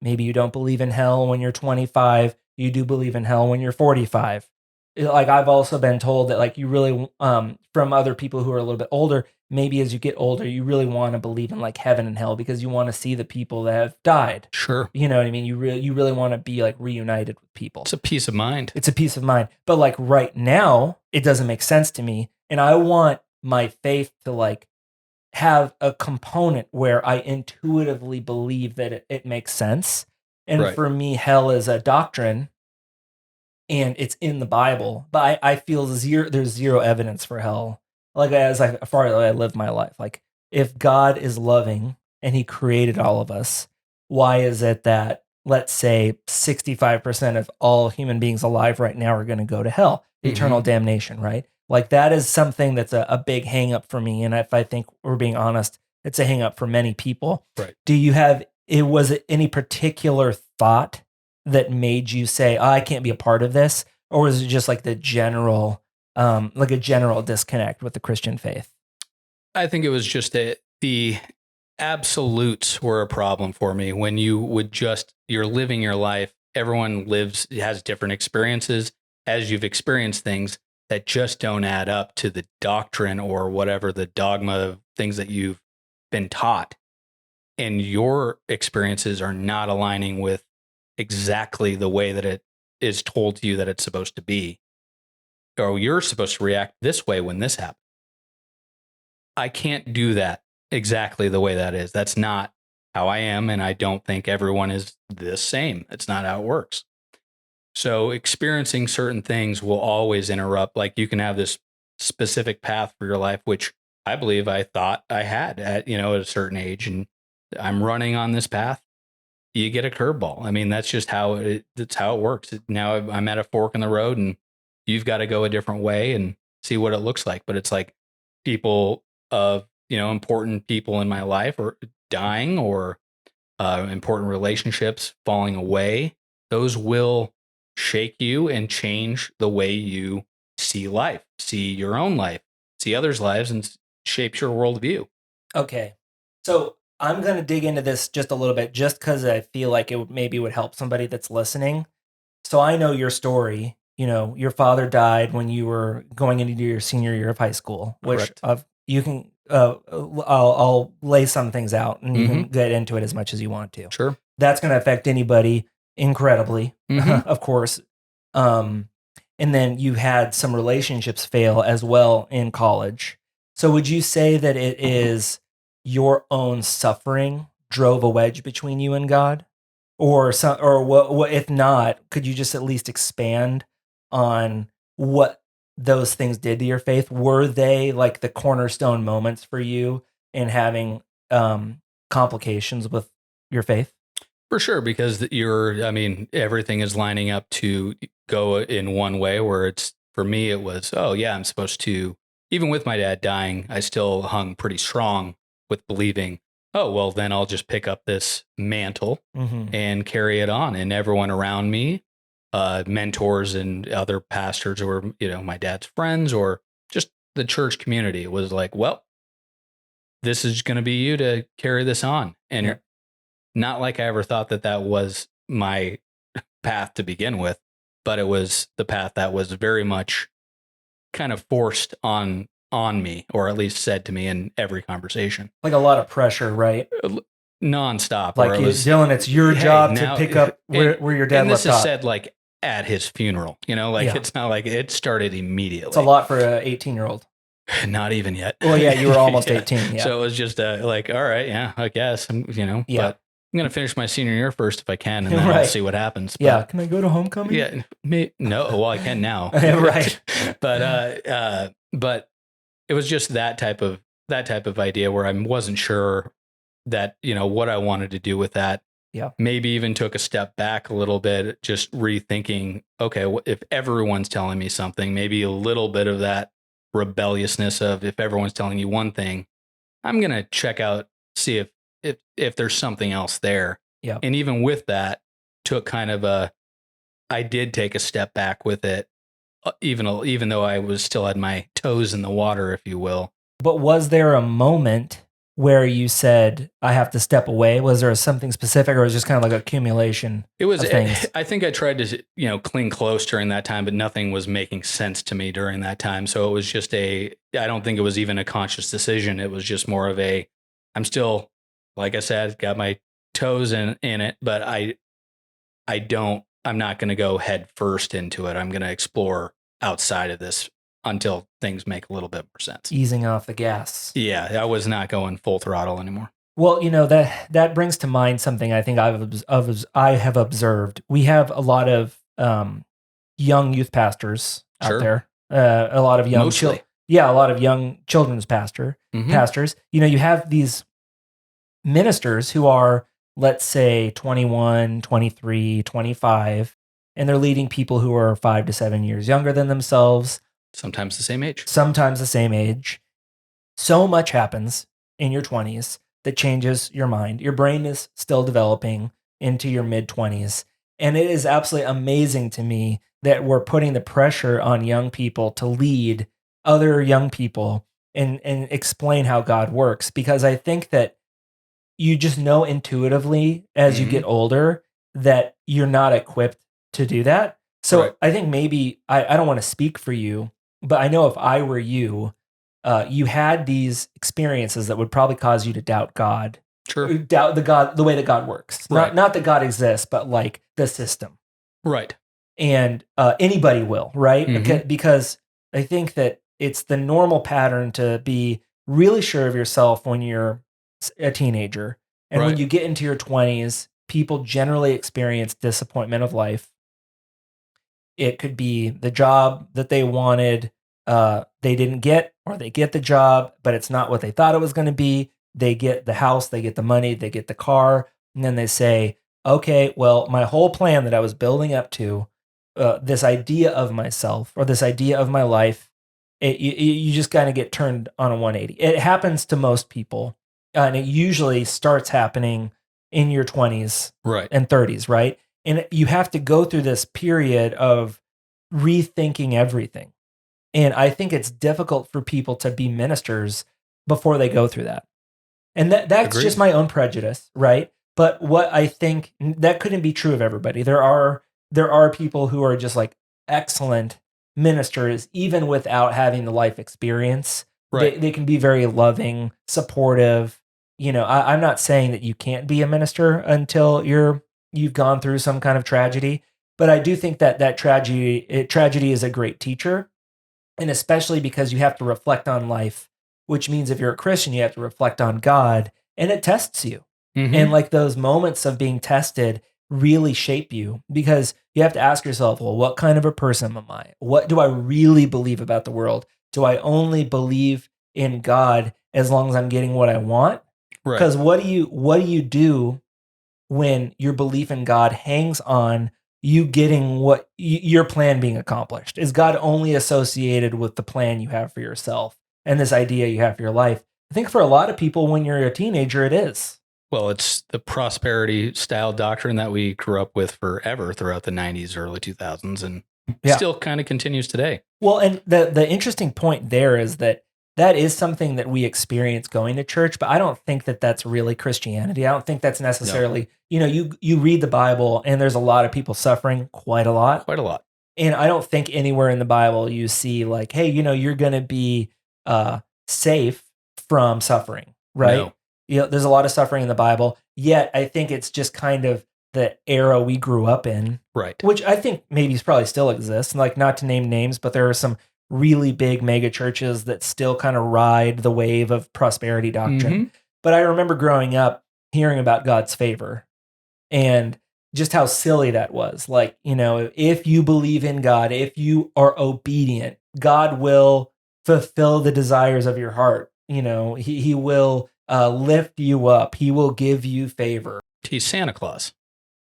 Maybe you don't believe in hell when you're 25. You do believe in hell when you're 45. Like I've also been told that, like, you really, from other people who are a little bit older, maybe as you get older, you really want to believe in like heaven and hell because you want to see the people that have died. Sure. You know what I mean? You really want to be like reunited with people. It's a peace of mind. It's a peace of mind. But like right now, it doesn't make sense to me. And I want my faith to like have a component where I intuitively believe that it makes sense. And Right. for me, hell is a doctrine and it's in the Bible. But I feel there's zero evidence for hell. Like as far as I live my life. Like if God is loving and he created all of us, why is it that let's say 65% of all human beings alive right now are going to go to hell, eternal damnation, right? Like that is something that's a big hang up for me. And if I think we're being honest, it's a hang up for many people. Right. Do you have, was it any particular thought that made you say, oh, I can't be a part of this? Or was it just like the general, like a general disconnect with the Christian faith? I think it was just the absolutes were a problem for me when you're living your life. Everyone has different experiences as you've experienced things that just don't add up to the doctrine or whatever the dogma of things that you've been taught. And your experiences are not aligning with exactly the way that it is told to you that it's supposed to be. Or you're supposed to react this way when this happens. I can't do that exactly the way that is. That's not how I am. And I don't think everyone is the same. It's not how it works. So experiencing certain things will always interrupt. Like you can have this specific path for your life, which I believe I thought I had at a certain age, and I'm running on this path. You get a curveball. I mean, that's just that's how it works. Now I'm at a fork in the road, and you've got to go a different way and see what it looks like. But it's like people of important people in my life are dying, or important relationships falling away. Those will shake you and change the way you see life, see your own life, see others' lives, and shapes your worldview. Okay. So I'm going to dig into this just a little bit, just because I feel like it maybe would help somebody that's listening. So I know your story. Your father died when you were going into your senior year of high school, which you can, I'll lay some things out and you can get into it as much as you want to. Sure. That's going to affect anybody incredibly, of course. And then you had some relationships fail as well in college. So would you say that it is your own suffering drove a wedge between you and God? Or what if not, could you just at least expand on what those things did to your faith? Were they like the cornerstone moments for you in having complications with your faith? For sure, because everything is lining up to go in one way where for me, it was, oh yeah, I'm supposed to, even with my dad dying, I still hung pretty strong with believing, oh, well, then I'll just pick up this mantle and carry it on. And everyone around me, mentors and other pastors or, my dad's friends or just the church community was like, well, this is going to be you to carry this on. And not like I ever thought that was my path to begin with, but it was the path that was very much kind of forced on me, or at least said to me in every conversation. Like a lot of pressure, right? Nonstop. Like, Dylan, it's your job to pick up where your dad left off. And this is said like at his funeral, it's not like it started immediately. It's a lot for an 18-year-old. Not even yet. Well, yeah, you were almost 18. Yeah. So it was just like, all right, yeah, I guess, but I'm going to finish my senior year first if I can, and then I'll see what happens. But, yeah. Can I go to homecoming? Yeah. No. Well, I can now. Right. But it was just that type of idea where I wasn't sure that, what I wanted to do with that. Yeah. Maybe even took a step back a little bit, just rethinking, okay, if everyone's telling me something, maybe a little bit of that rebelliousness of if everyone's telling you one thing, I'm going to check out, see if there's something else there. Yeah. And even with that, took kind of I did take a step back with it, even though I was still had my toes in the water, if you will. But was there a moment where you said, I have to step away? Was there something specific, or was it just kind of like accumulation It was, of things? I think I tried to, cling close during that time, but nothing was making sense to me during that time. So it was just I don't think it was even a conscious decision. It was just more of I'm still, like I said, got my toes in it, but I'm not going to go head first into it. I'm going to explore outside of this until things make a little bit more sense. Easing off the gas. Yeah, I was not going full throttle anymore. Well, that brings to mind something I think I have observed. We have a lot of young youth pastors out there. A lot of young Mostly. a lot of young children's Mhm. pastors. You have these ministers who are, let's say, 21, 23, 25, and they're leading people who are 5 to 7 years younger than themselves, Sometimes the same age. sometimes the same age. So much happens in your 20s that changes your mind. Your brain is still developing into your mid 20s. And it is absolutely amazing to me that we're putting the pressure on young people to lead other young people and explain how God works. Because I think that you just know intuitively as you get older that you're not equipped to do that. So Right. I think maybe I don't want to speak for you, but I know if I were you, you had these experiences that would probably cause you to doubt God, Sure. doubt the way that God works. Right. Not that God exists, but like the system. Right. And anybody will, right? Mhm. Because I think that it's the normal pattern to be really sure of yourself when you're a teenager. And when Right. you get into your 20s, people generally experience disappointment of life. It could be the job that they wanted, they didn't get, or they get the job, but it's not what they thought it was going to be. They get the house, they get the money, they get the car, and then they say, okay, well, my whole plan that I was building up to, this idea of myself or this idea of my life, you just kind of get turned on a 180. It happens to most people, and it usually starts happening in your 20s Right. and 30s, right? And you have to go through this period of rethinking everything. And I think it's difficult for people to be ministers before they go through that. And that's just Agreed. my own prejudice, right? But what I think that couldn't be true of everybody. There are people who are just like excellent ministers, even without having the life experience. Right. They can be very loving, supportive. I'm not saying that you can't be a minister until you've gone through some kind of tragedy, but I do think that tragedy is a great teacher, and especially because you have to reflect on life, which means if you're a Christian, you have to reflect on God, and it tests you. And Mhm. like those moments of being tested really shape you because you have to ask yourself, well, what kind of a person am I? What do I really believe about the world? Do I only believe in God as long as I'm getting what I want? Right. Because what do you do when your belief in God hangs on you getting your plan being accomplished? Is God only associated with the plan you have for yourself and this idea you have for your life? I think for a lot of people, when you're a teenager, it is. Well, it's the prosperity style doctrine that we grew up with forever throughout the 90s, early 2000s, and Yeah. still kind of continues today. Well, and the interesting point there is that is something that we experience going to church, but I don't think that that's really Christianity. I don't think that's necessarily, you read the Bible and there's a lot of people suffering quite a lot. Quite a lot. And I don't think anywhere in the Bible you see like, hey, you're going to be safe from suffering, right? No. There's a lot of suffering in the Bible. Yet I think it's just kind of the era we grew up in, Right. which I think maybe probably still exists. Like, not to name names, but there are some really big mega churches that still kind of ride the wave of prosperity doctrine. Mhm. But I remember growing up hearing about God's favor and just how silly that was. Like, if you believe in God, if you are obedient, God will fulfill the desires of your heart. He will lift you up. He will give you favor. He's Santa Claus.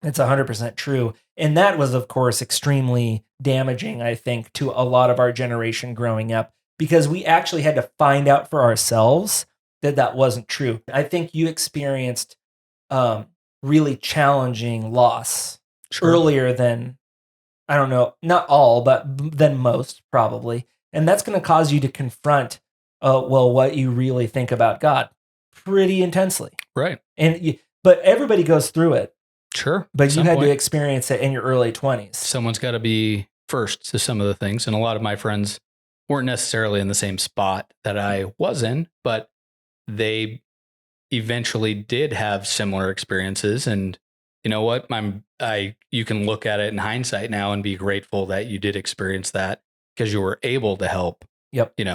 It's 100% true. And that was, of course, extremely damaging, I think, to a lot of our generation growing up because we actually had to find out for ourselves that wasn't true. I think you experienced really challenging loss Sure. earlier than, I don't know, not all, but than most probably. And that's going to cause you to confront, well, what you really think about God. pretty intensely. Right. But everybody goes through it. Sure. But you had to experience it in your early 20s. Someone's got to be first to some of the things. And a lot of my friends weren't necessarily in the same spot that I was in, but they eventually did have similar experiences. And you know what? You can look at it in hindsight now and be grateful that you did experience that, because you were able to help,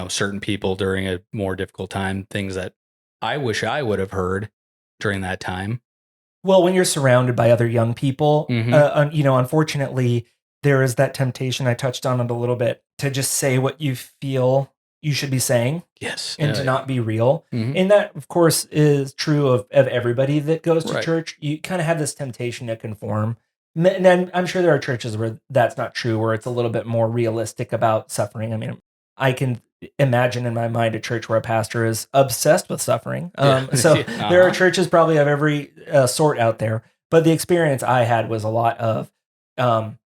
certain people during a more difficult time, things that I wish I would have heard during that time. Well, when you're surrounded by other young people, unfortunately, there is that temptation, I touched on it a little bit, to just say what you feel you should be saying. Yes. And to not be real. Mm-hmm. And that, of course, is true of everybody that goes to church. You kind of have this temptation to conform. And I'm sure there are churches where that's not true, where it's a little bit more realistic about suffering. I mean, I can imagine in my mind a church where a pastor is obsessed with suffering. There are churches probably of every sort out there. But the experience I had was a lot of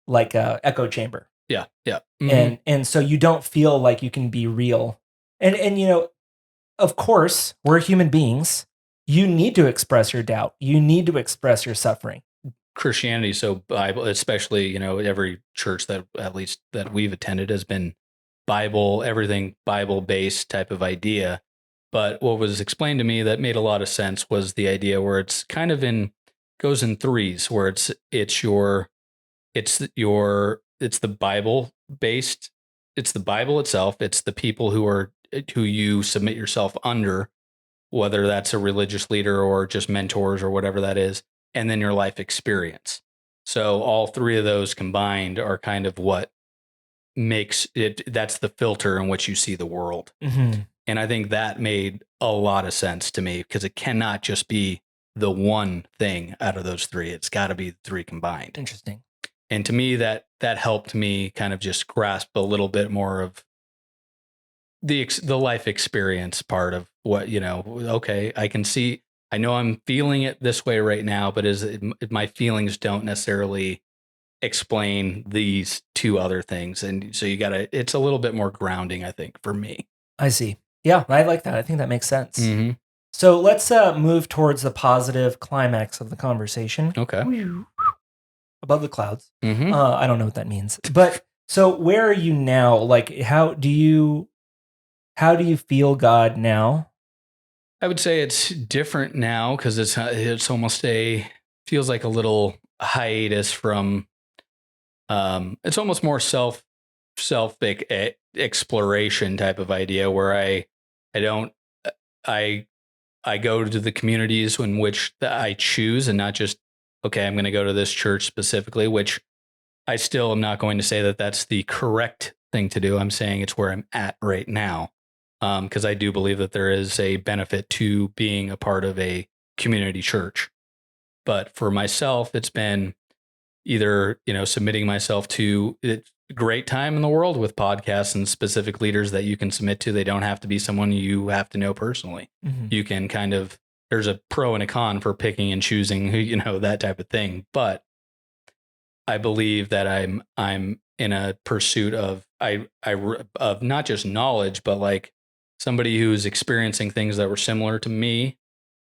like a echo chamber. Yeah. Yeah. Mm-hmm. And so you don't feel like you can be real. And of course, we're human beings. You need to express your doubt. You need to express your suffering. Christianity, so Bible, especially, every church that at least that we've attended has been Bible, everything Bible based type of idea. But what was explained to me that made a lot of sense was the idea where it's kind of goes in threes, where it's the Bible based, it's the Bible itself, it's the people who you submit yourself under, whether that's a religious leader or just mentors or whatever that is, and then your life experience. So all three of those combined are kind of what makes it, that's the filter in which you see the world. Mm-hmm. And I think that made a lot of sense to me, because it cannot just be the one thing out of those three. It's got to be the three combined. Interesting. And to me, that helped me kind of just grasp a little bit more of the life experience part of what, okay, I can see, I know I'm feeling it this way right now, but my feelings don't necessarily explain these two other things. And so it's a little bit more grounding, I think, for me. I see. Yeah, I like that. I think that makes sense. Mm-hmm. So let's move towards the positive climax of the conversation. Okay. Above the clouds. Mm-hmm. I don't know what that means. But so where are you now? Like, how do you feel God now? I would say it's different now, because it's almost feels like a little hiatus from, it's almost more self exploration type of idea, where I go to the communities in which I choose, and not just, okay, I'm going to go to this church specifically, which I still am not going to say that that's the correct thing to do. I'm saying it's where I'm at right now. Because I do believe that there is a benefit to being a part of a community church. But for myself, it's been either, submitting myself to it's a great time in the world with podcasts and specific leaders that you can submit to. They don't have to be someone you have to know personally. Mm-hmm. You can there's a pro and a con for picking and choosing who, that type of thing. But I believe that I'm in a pursuit of of not just knowledge, but like somebody who's experiencing things that were similar to me,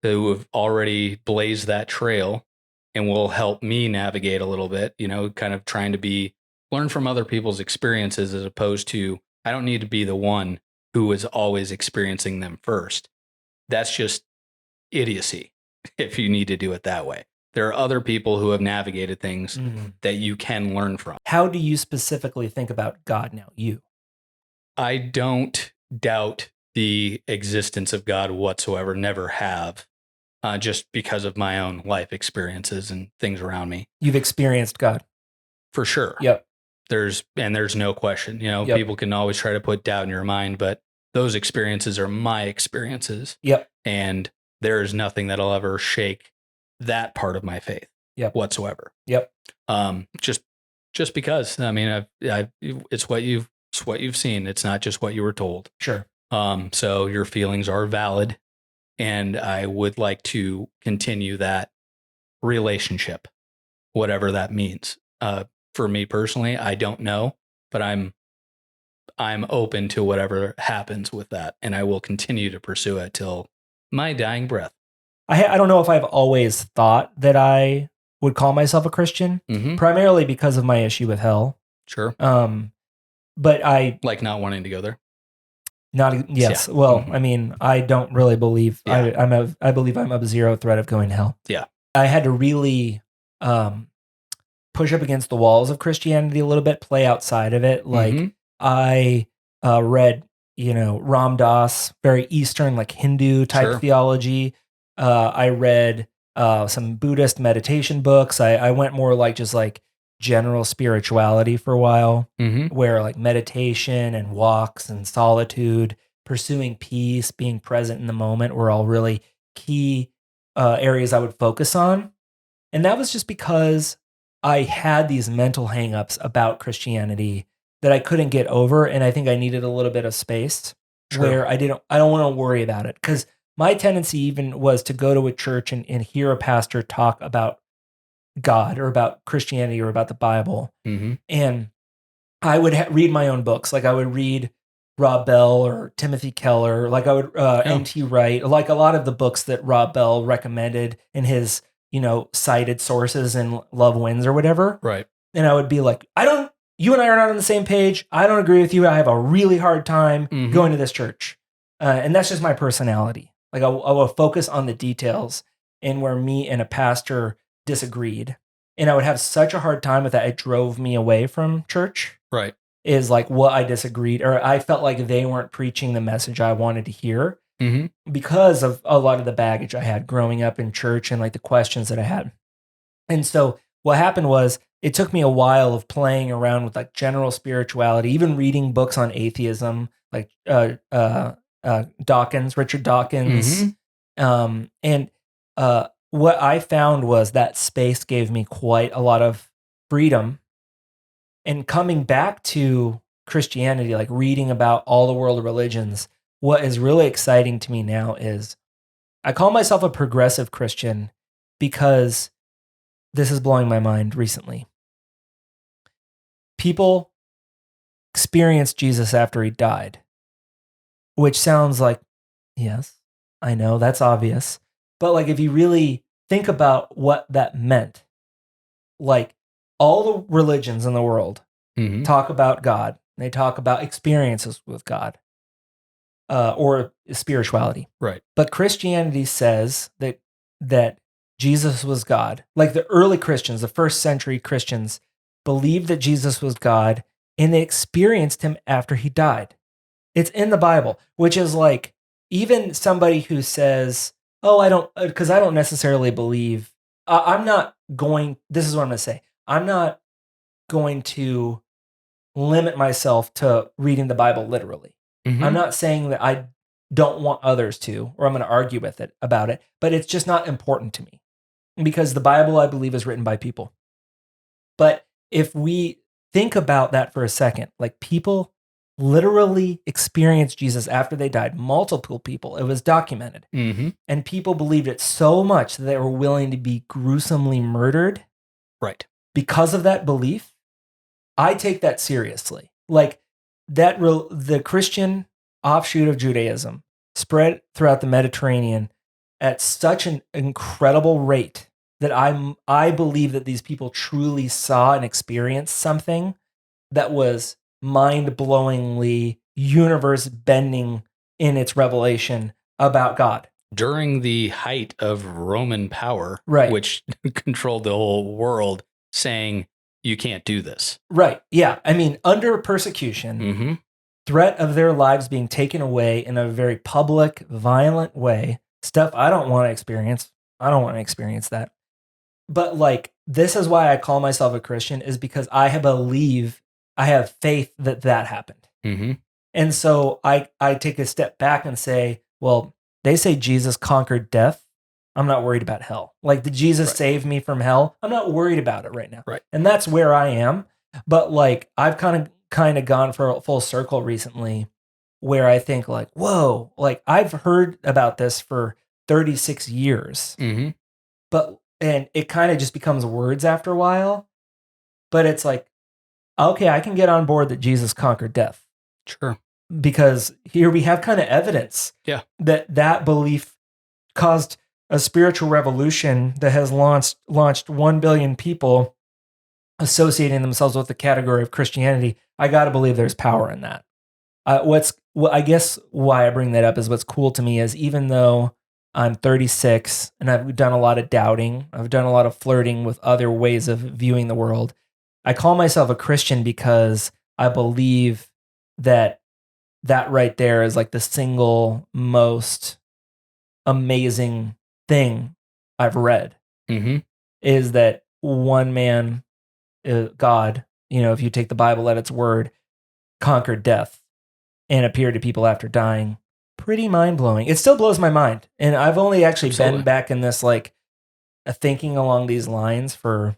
who have already blazed that trail and will help me navigate a little bit, kind of trying to learn from other people's experiences, as opposed to, I don't need to be the one who is always experiencing them first. That's just idiocy if you need to do it that way. There are other people who have navigated things that you can learn from. How do you specifically think about God now? I don't doubt the existence of God whatsoever, never have, just because of my own life experiences and things around me. You've experienced God. For sure. Yep. There's no question, Yep. People can always try to put doubt in your mind, but those experiences are my experiences. Yep. And there is nothing that'll ever shake that part of my faith whatsoever. Yep. Just because, I mean, it's what you've seen. It's not just what you were told. Sure. So your feelings are valid, and I would like to continue that relationship, whatever that means. For me personally, I don't know, but I'm open to whatever happens with that, and I will continue to pursue it till My dying breath. I don't know if I've always thought that I would call myself a Christian, primarily because of my issue with hell. Sure. But I like not wanting to go there. Yes. Yeah. Well, I mean, I don't really believe Yeah. I believe I'm of zero threat of going to hell. Yeah. I had to really push up against the walls of Christianity a little bit, play outside of it. Like I read, Ram Dass, very Eastern, like Hindu type theology. I read some Buddhist meditation books. I went more like just like general spirituality for a while, where like meditation and walks and solitude, pursuing peace, being present in the moment were all really key areas I would focus on. And that was just because I had these mental hangups about Christianity that I couldn't get over. And I think I needed a little bit of space where I don't want to worry about it. Because my tendency even was to go to a church and hear a pastor talk about God or about Christianity or about the Bible. And I would read my own books. Like I would read Rob Bell or Timothy Keller. Like I would N.T. Wright. Like a lot of the books that Rob Bell recommended in his cited sources in Love Wins or whatever. Right. And I would be like, you and I are not on the same page. I don't agree with you. I have a really hard time going to this church. And that's just my personality. Like I will focus on the details and where me and a pastor disagreed. And I would have such a hard time with that. It drove me away from church. Right. Is like what I disagreed, or I felt like they weren't preaching the message I wanted to hear because of a lot of the baggage I had growing up in church and like the questions that I had. And so what happened was it took me a while of playing around with like general spirituality, even reading books on atheism, like Dawkins, Richard Dawkins. And what I found was that space gave me quite a lot of freedom. And coming back to Christianity, like reading about all the world religions, what is really exciting to me now is I call myself a progressive Christian because this is blowing my mind recently. People experienced Jesus after he died, which sounds like, yes, I know that's obvious. But like if you really think about what that meant, like all the religions in the world talk about God. They talk about experiences with God or spirituality. Right. But Christianity says that Jesus was God. Like the early Christians, the first century Christians believed that Jesus was God and they experienced him after he died. It's in the Bible, which is like even somebody who says, oh, I don't necessarily believe, I'm not going, this is what I'm going to say. I'm not going to limit myself to reading the Bible literally. I'm not saying that I don't want others to, or I'm going to argue with it about it, but it's just not important to me because the Bible, I believe, is written by people. But if we think about that for a second, like people literally experienced Jesus after they died, multiple people, it was documented. And people believed it so much that they were willing to be gruesomely murdered. Right. Because of that belief. I take that seriously. Like that, the Christian offshoot of Judaism spread throughout the Mediterranean at such an incredible rate that I believe that these people truly saw and experienced something that was mind-blowingly universe-bending in its revelation about God. During the height of Roman power, right, which controlled the whole world, saying, you can't do this. Right. Yeah. I mean, under persecution, threat of their lives being taken away in a very public, violent way, stuff I don't want to experience. I don't want to experience that. But like, this is why I call myself a Christian is because I have faith that happened. And so I take a step back and say, well, they say Jesus conquered death. I'm not worried about hell. Like, did Jesus save me from hell? I'm not worried about it right now. Right. And that's where I am. But like, I've kind of gone for a full circle recently where I think like, whoa, like I've heard about this for 36 years, and it kind of just becomes words after a while. But it's like, okay, I can get on board that Jesus conquered death. Sure. Because here we have kind of evidence that belief caused a spiritual revolution that has launched 1 billion people associating themselves with the category of Christianity. I got to believe there's power in that. I guess why I bring that up is what's cool to me is even though I'm 36 and I've done a lot of doubting, I've done a lot of flirting with other ways of viewing the world. I call myself a Christian because I believe that right there is like the single most amazing thing I've read Mm-hmm. is that one man, God, if you take the Bible at its word, conquered death and appeared to people after dying. Pretty mind blowing. It still blows my mind. And I've only actually been back in this like thinking along these lines for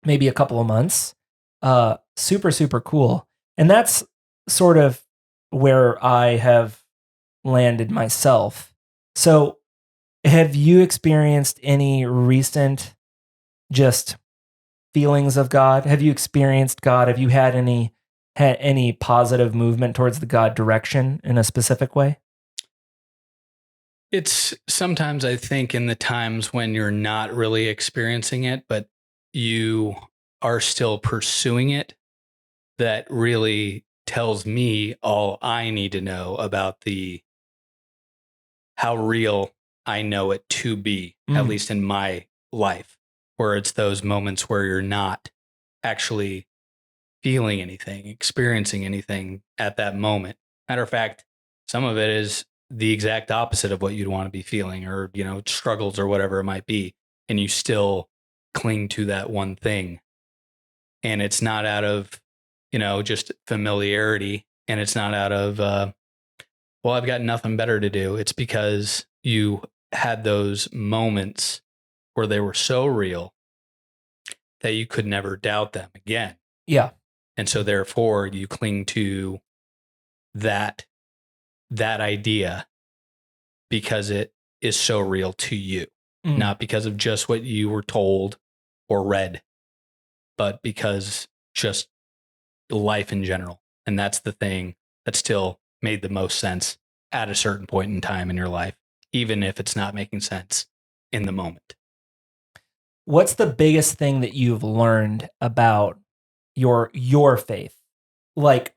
maybe a couple of months. Super, super cool. And that's sort of where I have landed myself. So have you experienced any recent just feelings of God? Have you experienced God? Have you had any positive movement towards the God direction in a specific way? It's sometimes I think in the times when you're not really experiencing it, but you are still pursuing it, that really tells me all I need to know about how real I know it to be, at least in my life, where it's those moments where you're not actually feeling anything, experiencing anything at that moment. Matter of fact, some of it is the exact opposite of what you'd want to be feeling, or, struggles or whatever it might be. And you still cling to that one thing. And it's not out of, just familiarity. And it's not out of, well, I've got nothing better to do. It's because you had those moments where they were so real that you could never doubt them again. Yeah. And so therefore you cling to that idea because it is so real to you, not because of just what you were told or read, but because just life in general. And that's the thing that still made the most sense at a certain point in time in your life, even if it's not making sense in the moment. What's the biggest thing that you've learned about your faith? Like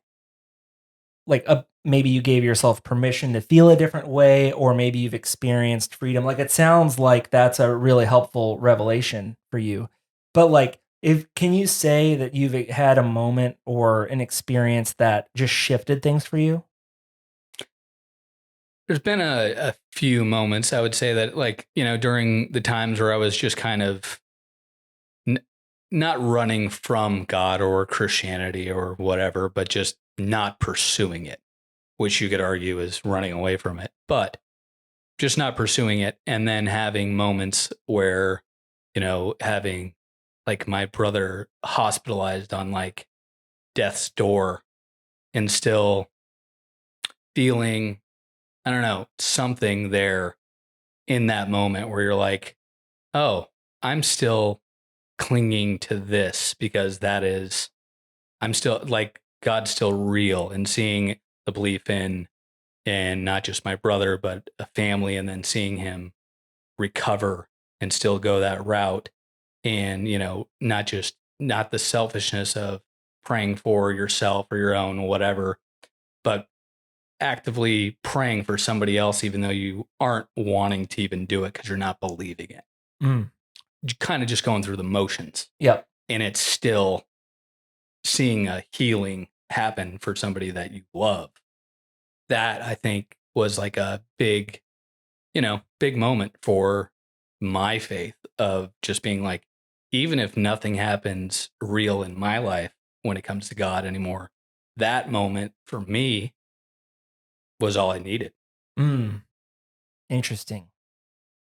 maybe you gave yourself permission to feel a different way, or maybe you've experienced freedom. Like it sounds like that's a really helpful revelation for you. But like, can you say that you've had a moment or an experience that just shifted things for you? There's been a few moments, I would say, that, like, during the times where I was just kind of not running from God or Christianity or whatever, but just not pursuing it, which you could argue is running away from it, but just not pursuing it. And then having moments where, having like my brother hospitalized on like death's door and still feeling, I don't know, something there in that moment where you're like, oh, I'm still clinging to this because I'm still like, God's still real, and seeing the belief in not just my brother, but a family, and then seeing him recover and still go that route. And, not the selfishness of praying for yourself or your own, whatever, but actively praying for somebody else, even though you aren't wanting to even do it because you're not believing it. Kind of just going through the motions. Yep. And it's still seeing a healing happen for somebody that you love. That, I think, was like a big moment for my faith, of just being like, even if nothing happens real in my life when it comes to God anymore, that moment for me was all I needed. Interesting.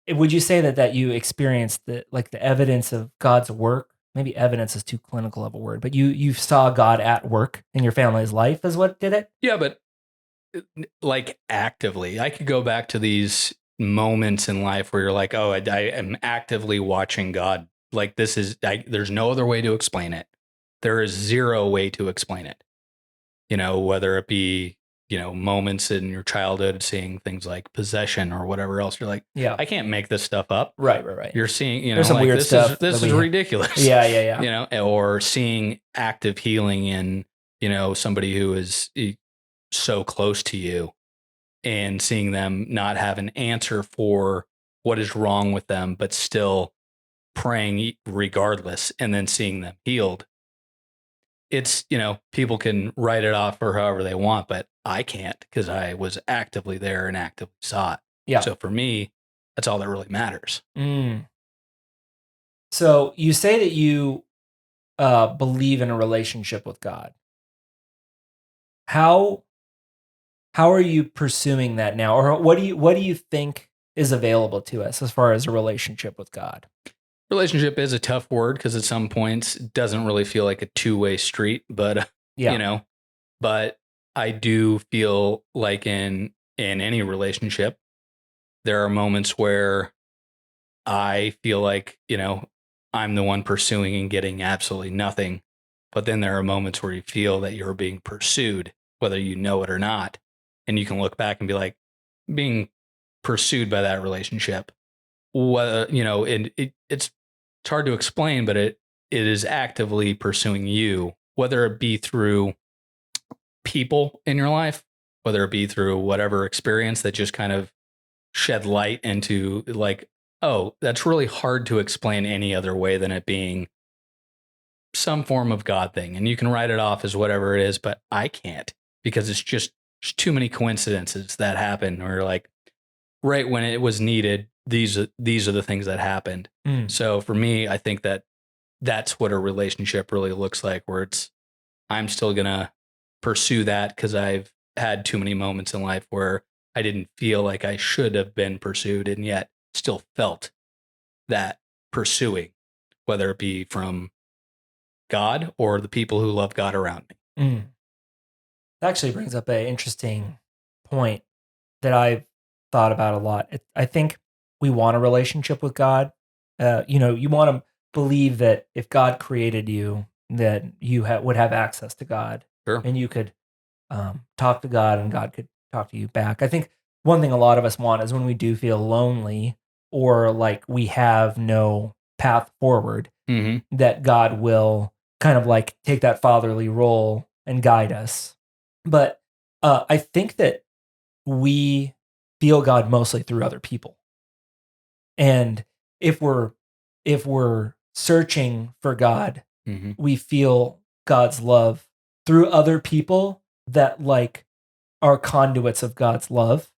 Would you say that you experienced the evidence of God's work? Maybe evidence is too clinical of a word, but you saw God at work in your family's life is what did it? Yeah, but like actively, I could go back to these moments in life where you're like, oh, I am actively watching God. Like, there's no other way to explain it. There is zero way to explain it. Whether it be, moments in your childhood, seeing things like possession or whatever else. You're like, Yeah. I can't make this stuff up. Right. You're seeing, There's some like weird this stuff is this that is we ridiculous. Yeah. Or seeing active healing in, somebody who is so close to you, and seeing them not have an answer for what is wrong with them, but still praying regardless, and then seeing them healed. It's, people can write it off or however they want, but I can't, because I was actively there and actively saw it. Yeah. So for me, that's all that really matters. So you say that you believe in a relationship with God. How are you pursuing that now, or what do you think is available to us as far as a relationship with God? Relationship is a tough word, because at some points it doesn't really feel like a two-way street, but Yeah. but I do feel like in any relationship, there are moments where I feel like, I'm the one pursuing and getting absolutely nothing. But then there are moments where you feel that you're being pursued, whether you know it or not. And you can look back and be like, being pursued by that relationship, whether, and it's hard to explain, but it is actively pursuing you, whether it be through people in your life, whether it be through whatever experience that just kind of shed light into, like, oh, that's really hard to explain any other way than it being some form of God thing. And you can write it off as whatever it is, but I can't, because it's just too many coincidences that happen, or like right when it was needed, these are the things that happened. So for me, I think that that's what a relationship really looks like, where I'm still going to pursue that because I've had too many moments in life where I didn't feel like I should have been pursued, and yet still felt that pursuing, whether it be from God or the people who love God around me. That actually brings up an interesting point that I've thought about a lot. I think we want a relationship with God. You want to believe that if God created you, that you would have access to God, Sure. and you could talk to God, and God could talk to you back. I think one thing a lot of us want is when we do feel lonely, or like we have no path forward, that God will kind of like take that fatherly role and guide us. But I think that we feel God mostly through other people. And if we're searching for God, we feel God's love through other people that like are conduits of God's love.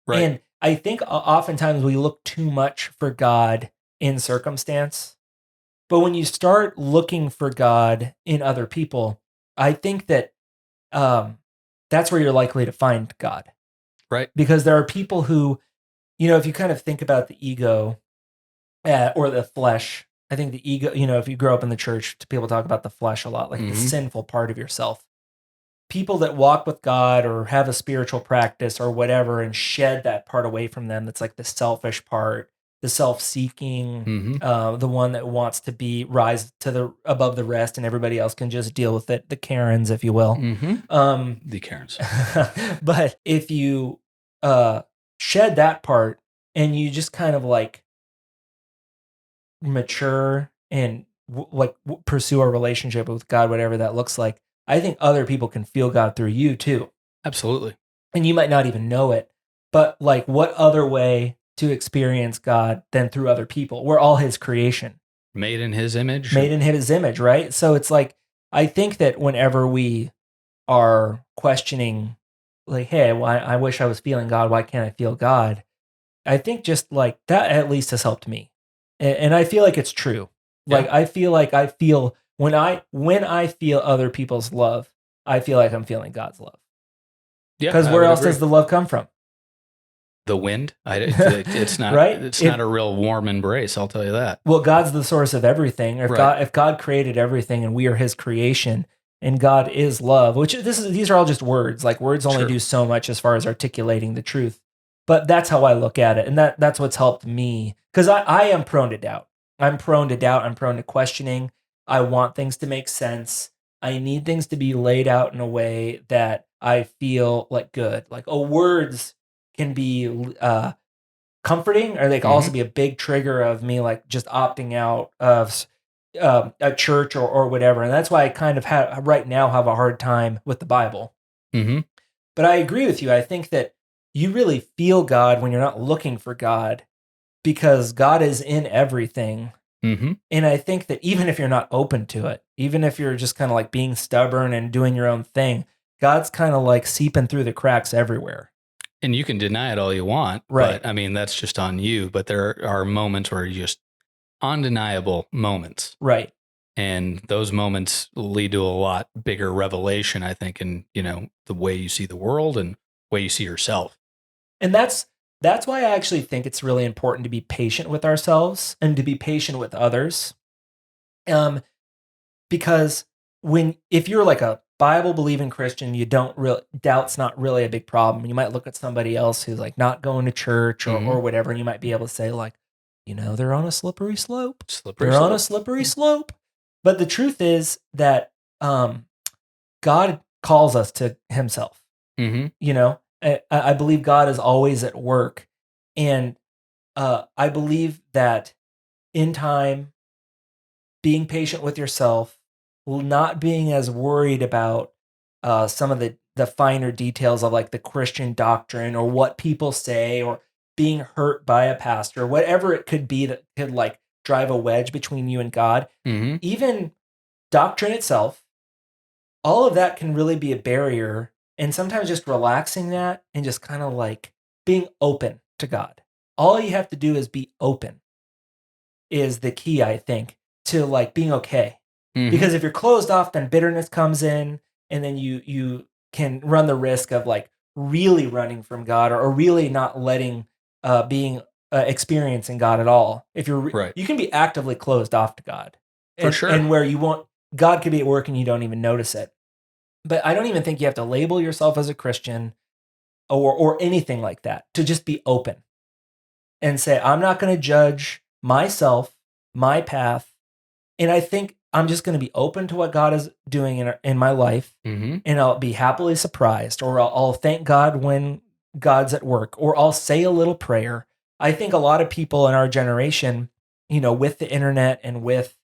Right. And I think oftentimes we look too much for God in circumstance. But when you start looking for God in other people, I think that that's where you're likely to find God. Right. Because there are people who, if you kind of think about the ego or the flesh, I think the ego, if you grow up in the church, people talk about the flesh a lot, like the sinful part of yourself. People that walk with God or have a spiritual practice or whatever and shed that part away from them, that's like the selfish part, the self-seeking, the one that wants to rise to the above the rest, and everybody else can just deal with it, the Karens, if you will. The Karens. But if you shed that part and you just kind of like mature and pursue a relationship with God, whatever that looks like, I think other people can feel God through you too. Absolutely. And you might not even know it, but like, what other way to experience God than through other people? We're all his creation. Made in his image. Made in his image, right? So it's like, I think that whenever we are questioning, like, hey, well, I wish I was feeling God, why can't I feel God? I think just like that at least has helped me. And I feel like it's true. Like, I feel when I feel other people's love, I feel like I'm feeling God's love. Yeah. Because where else does the love come from? The wind. It's not right. It's not a real warm embrace, I'll tell you that. Well, God's the source of everything. If God created everything and we are his creation, and God is love, which these are all just words. Like, words only do so much as far as articulating the truth. But that's how I look at it. And that's what's helped me. Because I am prone to doubt. I'm prone to doubt. I'm prone to questioning. I want things to make sense. I need things to be laid out in a way that I feel like good. Like, words can be comforting, or they can also be a big trigger of me like just opting out of a church or whatever. And that's why I kind of right now have a hard time with the Bible. Mm-hmm. But I agree with you. I think that you really feel God when you're not looking for God, because God is in everything. Mm-hmm. And I think that even if you're not open to it, even if you're just kind of like being stubborn and doing your own thing, God's kind of like seeping through the cracks everywhere. And you can deny it all you want, Right. but I mean, that's just on you. But there are moments where you just undeniable moments. Right. And those moments lead to a lot bigger revelation, I think, in, the way you see the world and way you see yourself. And that's why I actually think it's really important to be patient with ourselves and to be patient with others. Because if you're like a Bible believing Christian, you don't really, doubt's not really a big problem. You might look at somebody else who's like not going to church or whatever, and you might be able to say like, they're on a slippery slope. On a slippery slope. But the truth is that God calls us to himself. Mm-hmm. I believe God is always at work. And I believe that in time, being patient with yourself, not being as worried about some of the finer details of like the Christian doctrine or what people say, or being hurt by a pastor, whatever it could be that could like drive a wedge between you and God. Mm-hmm. Even doctrine itself, all of that can really be a barrier. And sometimes just relaxing that and just kind of like being open to God. All you have to do is be open is the key, I think, to like being okay. Mm-hmm. Because if you're closed off, then bitterness comes in, and then you can run the risk of like really running from God, or really not letting being experiencing God at all. If you're right. You can be actively closed off to God. For sure. And where you won't, God could be at work and you don't even notice it. But I don't even think you have to label yourself as a Christian or anything like that, to just be open and say, I'm not going to judge myself, my path. And I think I'm just going to be open to what God is doing in my life. Mm-hmm. And I'll be happily surprised, or I'll thank God when God's at work, or I'll say a little prayer. I think a lot of people in our generation, with the internet and with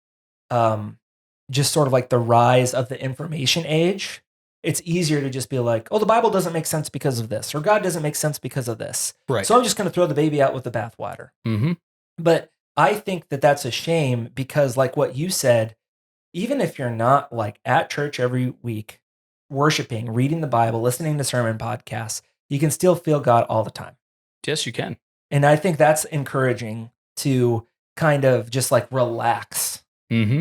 just sort of like the rise of the information age, it's easier to just be like, oh, the Bible doesn't make sense because of this, or God doesn't make sense because of this. Right. So I'm just going to throw the baby out with the bathwater. Mm-hmm. But I think that that's a shame, because like what you said, even if you're not like at church every week, worshiping, reading the Bible, listening to sermon podcasts, you can still feel God all the time. Yes, you can. And I think that's encouraging to kind of just like relax. Mm-hmm.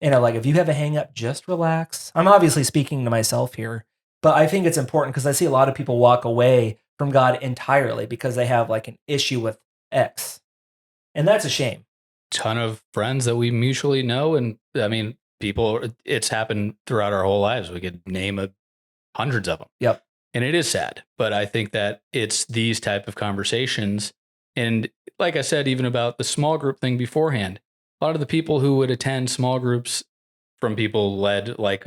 Like if you have a hang up, just relax. I'm obviously speaking to myself here, but I think it's important because I see a lot of people walk away from God entirely because they have like an issue with X. And that's a shame. Ton of friends that we mutually know. And I mean, it's happened throughout our whole lives. We could name hundreds of them. Yep. And it is sad, but I think that it's these type of conversations. And like I said, even about the small group thing beforehand, a lot of the people who would attend small groups from people led, like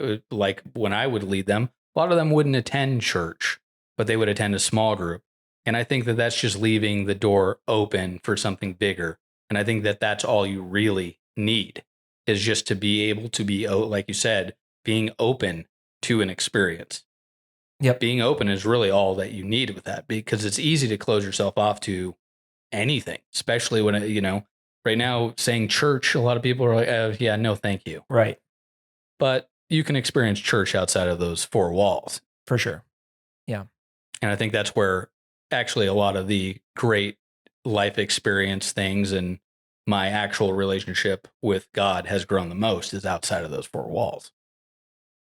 when I would lead them, a lot of them wouldn't attend church, but they would attend a small group. And I think that that's just leaving the door open for something bigger. And I think that that's all you really need, is just to be able to be, like you said, being open to an experience. Yep. Being open is really all that you need with that, because it's easy to close yourself off to anything, especially when, right now saying church, a lot of people are like, yeah, no, thank you. Right. But you can experience church outside of those four walls. For sure. Yeah. And I think that's where actually a lot of the great life experience things and my actual relationship with God has grown the most, is outside of those four walls.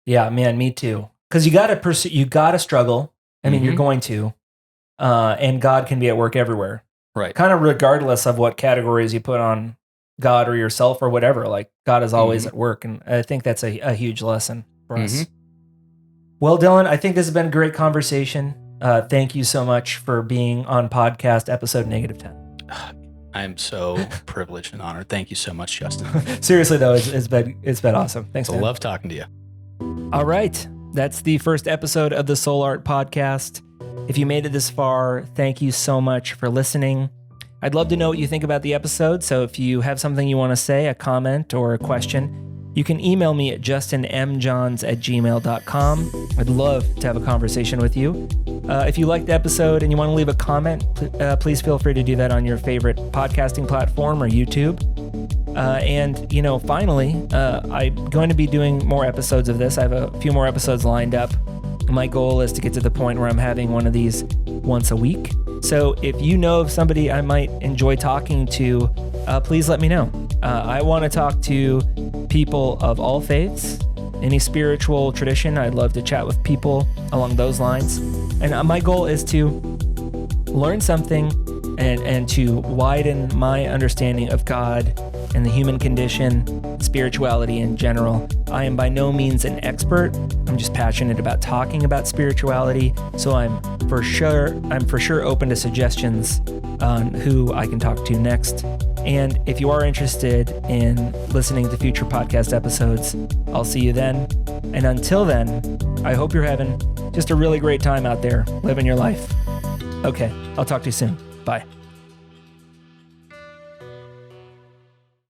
Yeah, man, me too. Because you got to pursue, you got to struggle. I mean, you're going to, and God can be at work everywhere. Right. Kind of regardless of what categories you put on God or yourself or whatever, like God is always at work. And I think that's a huge lesson for us. Well, Dylan, I think this has been a great conversation. Thank you so much for being on podcast episode -10. I'm so privileged and honored. Thank you so much, Justin. Seriously though, it's been awesome. Thanks, man. I love talking to you. All right. that's the first episode of the Soul Art Podcast. If you made it this far, thank you so much for listening. I'd love to know what you think about the episode, so if you have something you want to say, a comment or a question, you can email me at justinmjohns@gmail.com. I'd love to have a conversation with you. If you liked the episode and you want to leave a comment, please feel free to do that on your favorite podcasting platform or YouTube. And, finally, I'm going to be doing more episodes of this. I have a few more episodes lined up. My goal is to get to the point where I'm having one of these once a week. So if you know of somebody I might enjoy talking to, please let me know. I want to talk to people of all faiths, any spiritual tradition. I'd love to chat with people along those lines. And my goal is to learn something and to widen my understanding of God and the human condition, spirituality in general. I am by no means an expert. I'm just passionate about talking about spirituality. So I'm for sure open to suggestions on who I can talk to next. And if you are interested in listening to future podcast episodes, I'll see you then. And until then, I hope you're having just a really great time out there living your life. Okay, I'll talk to you soon. Bye.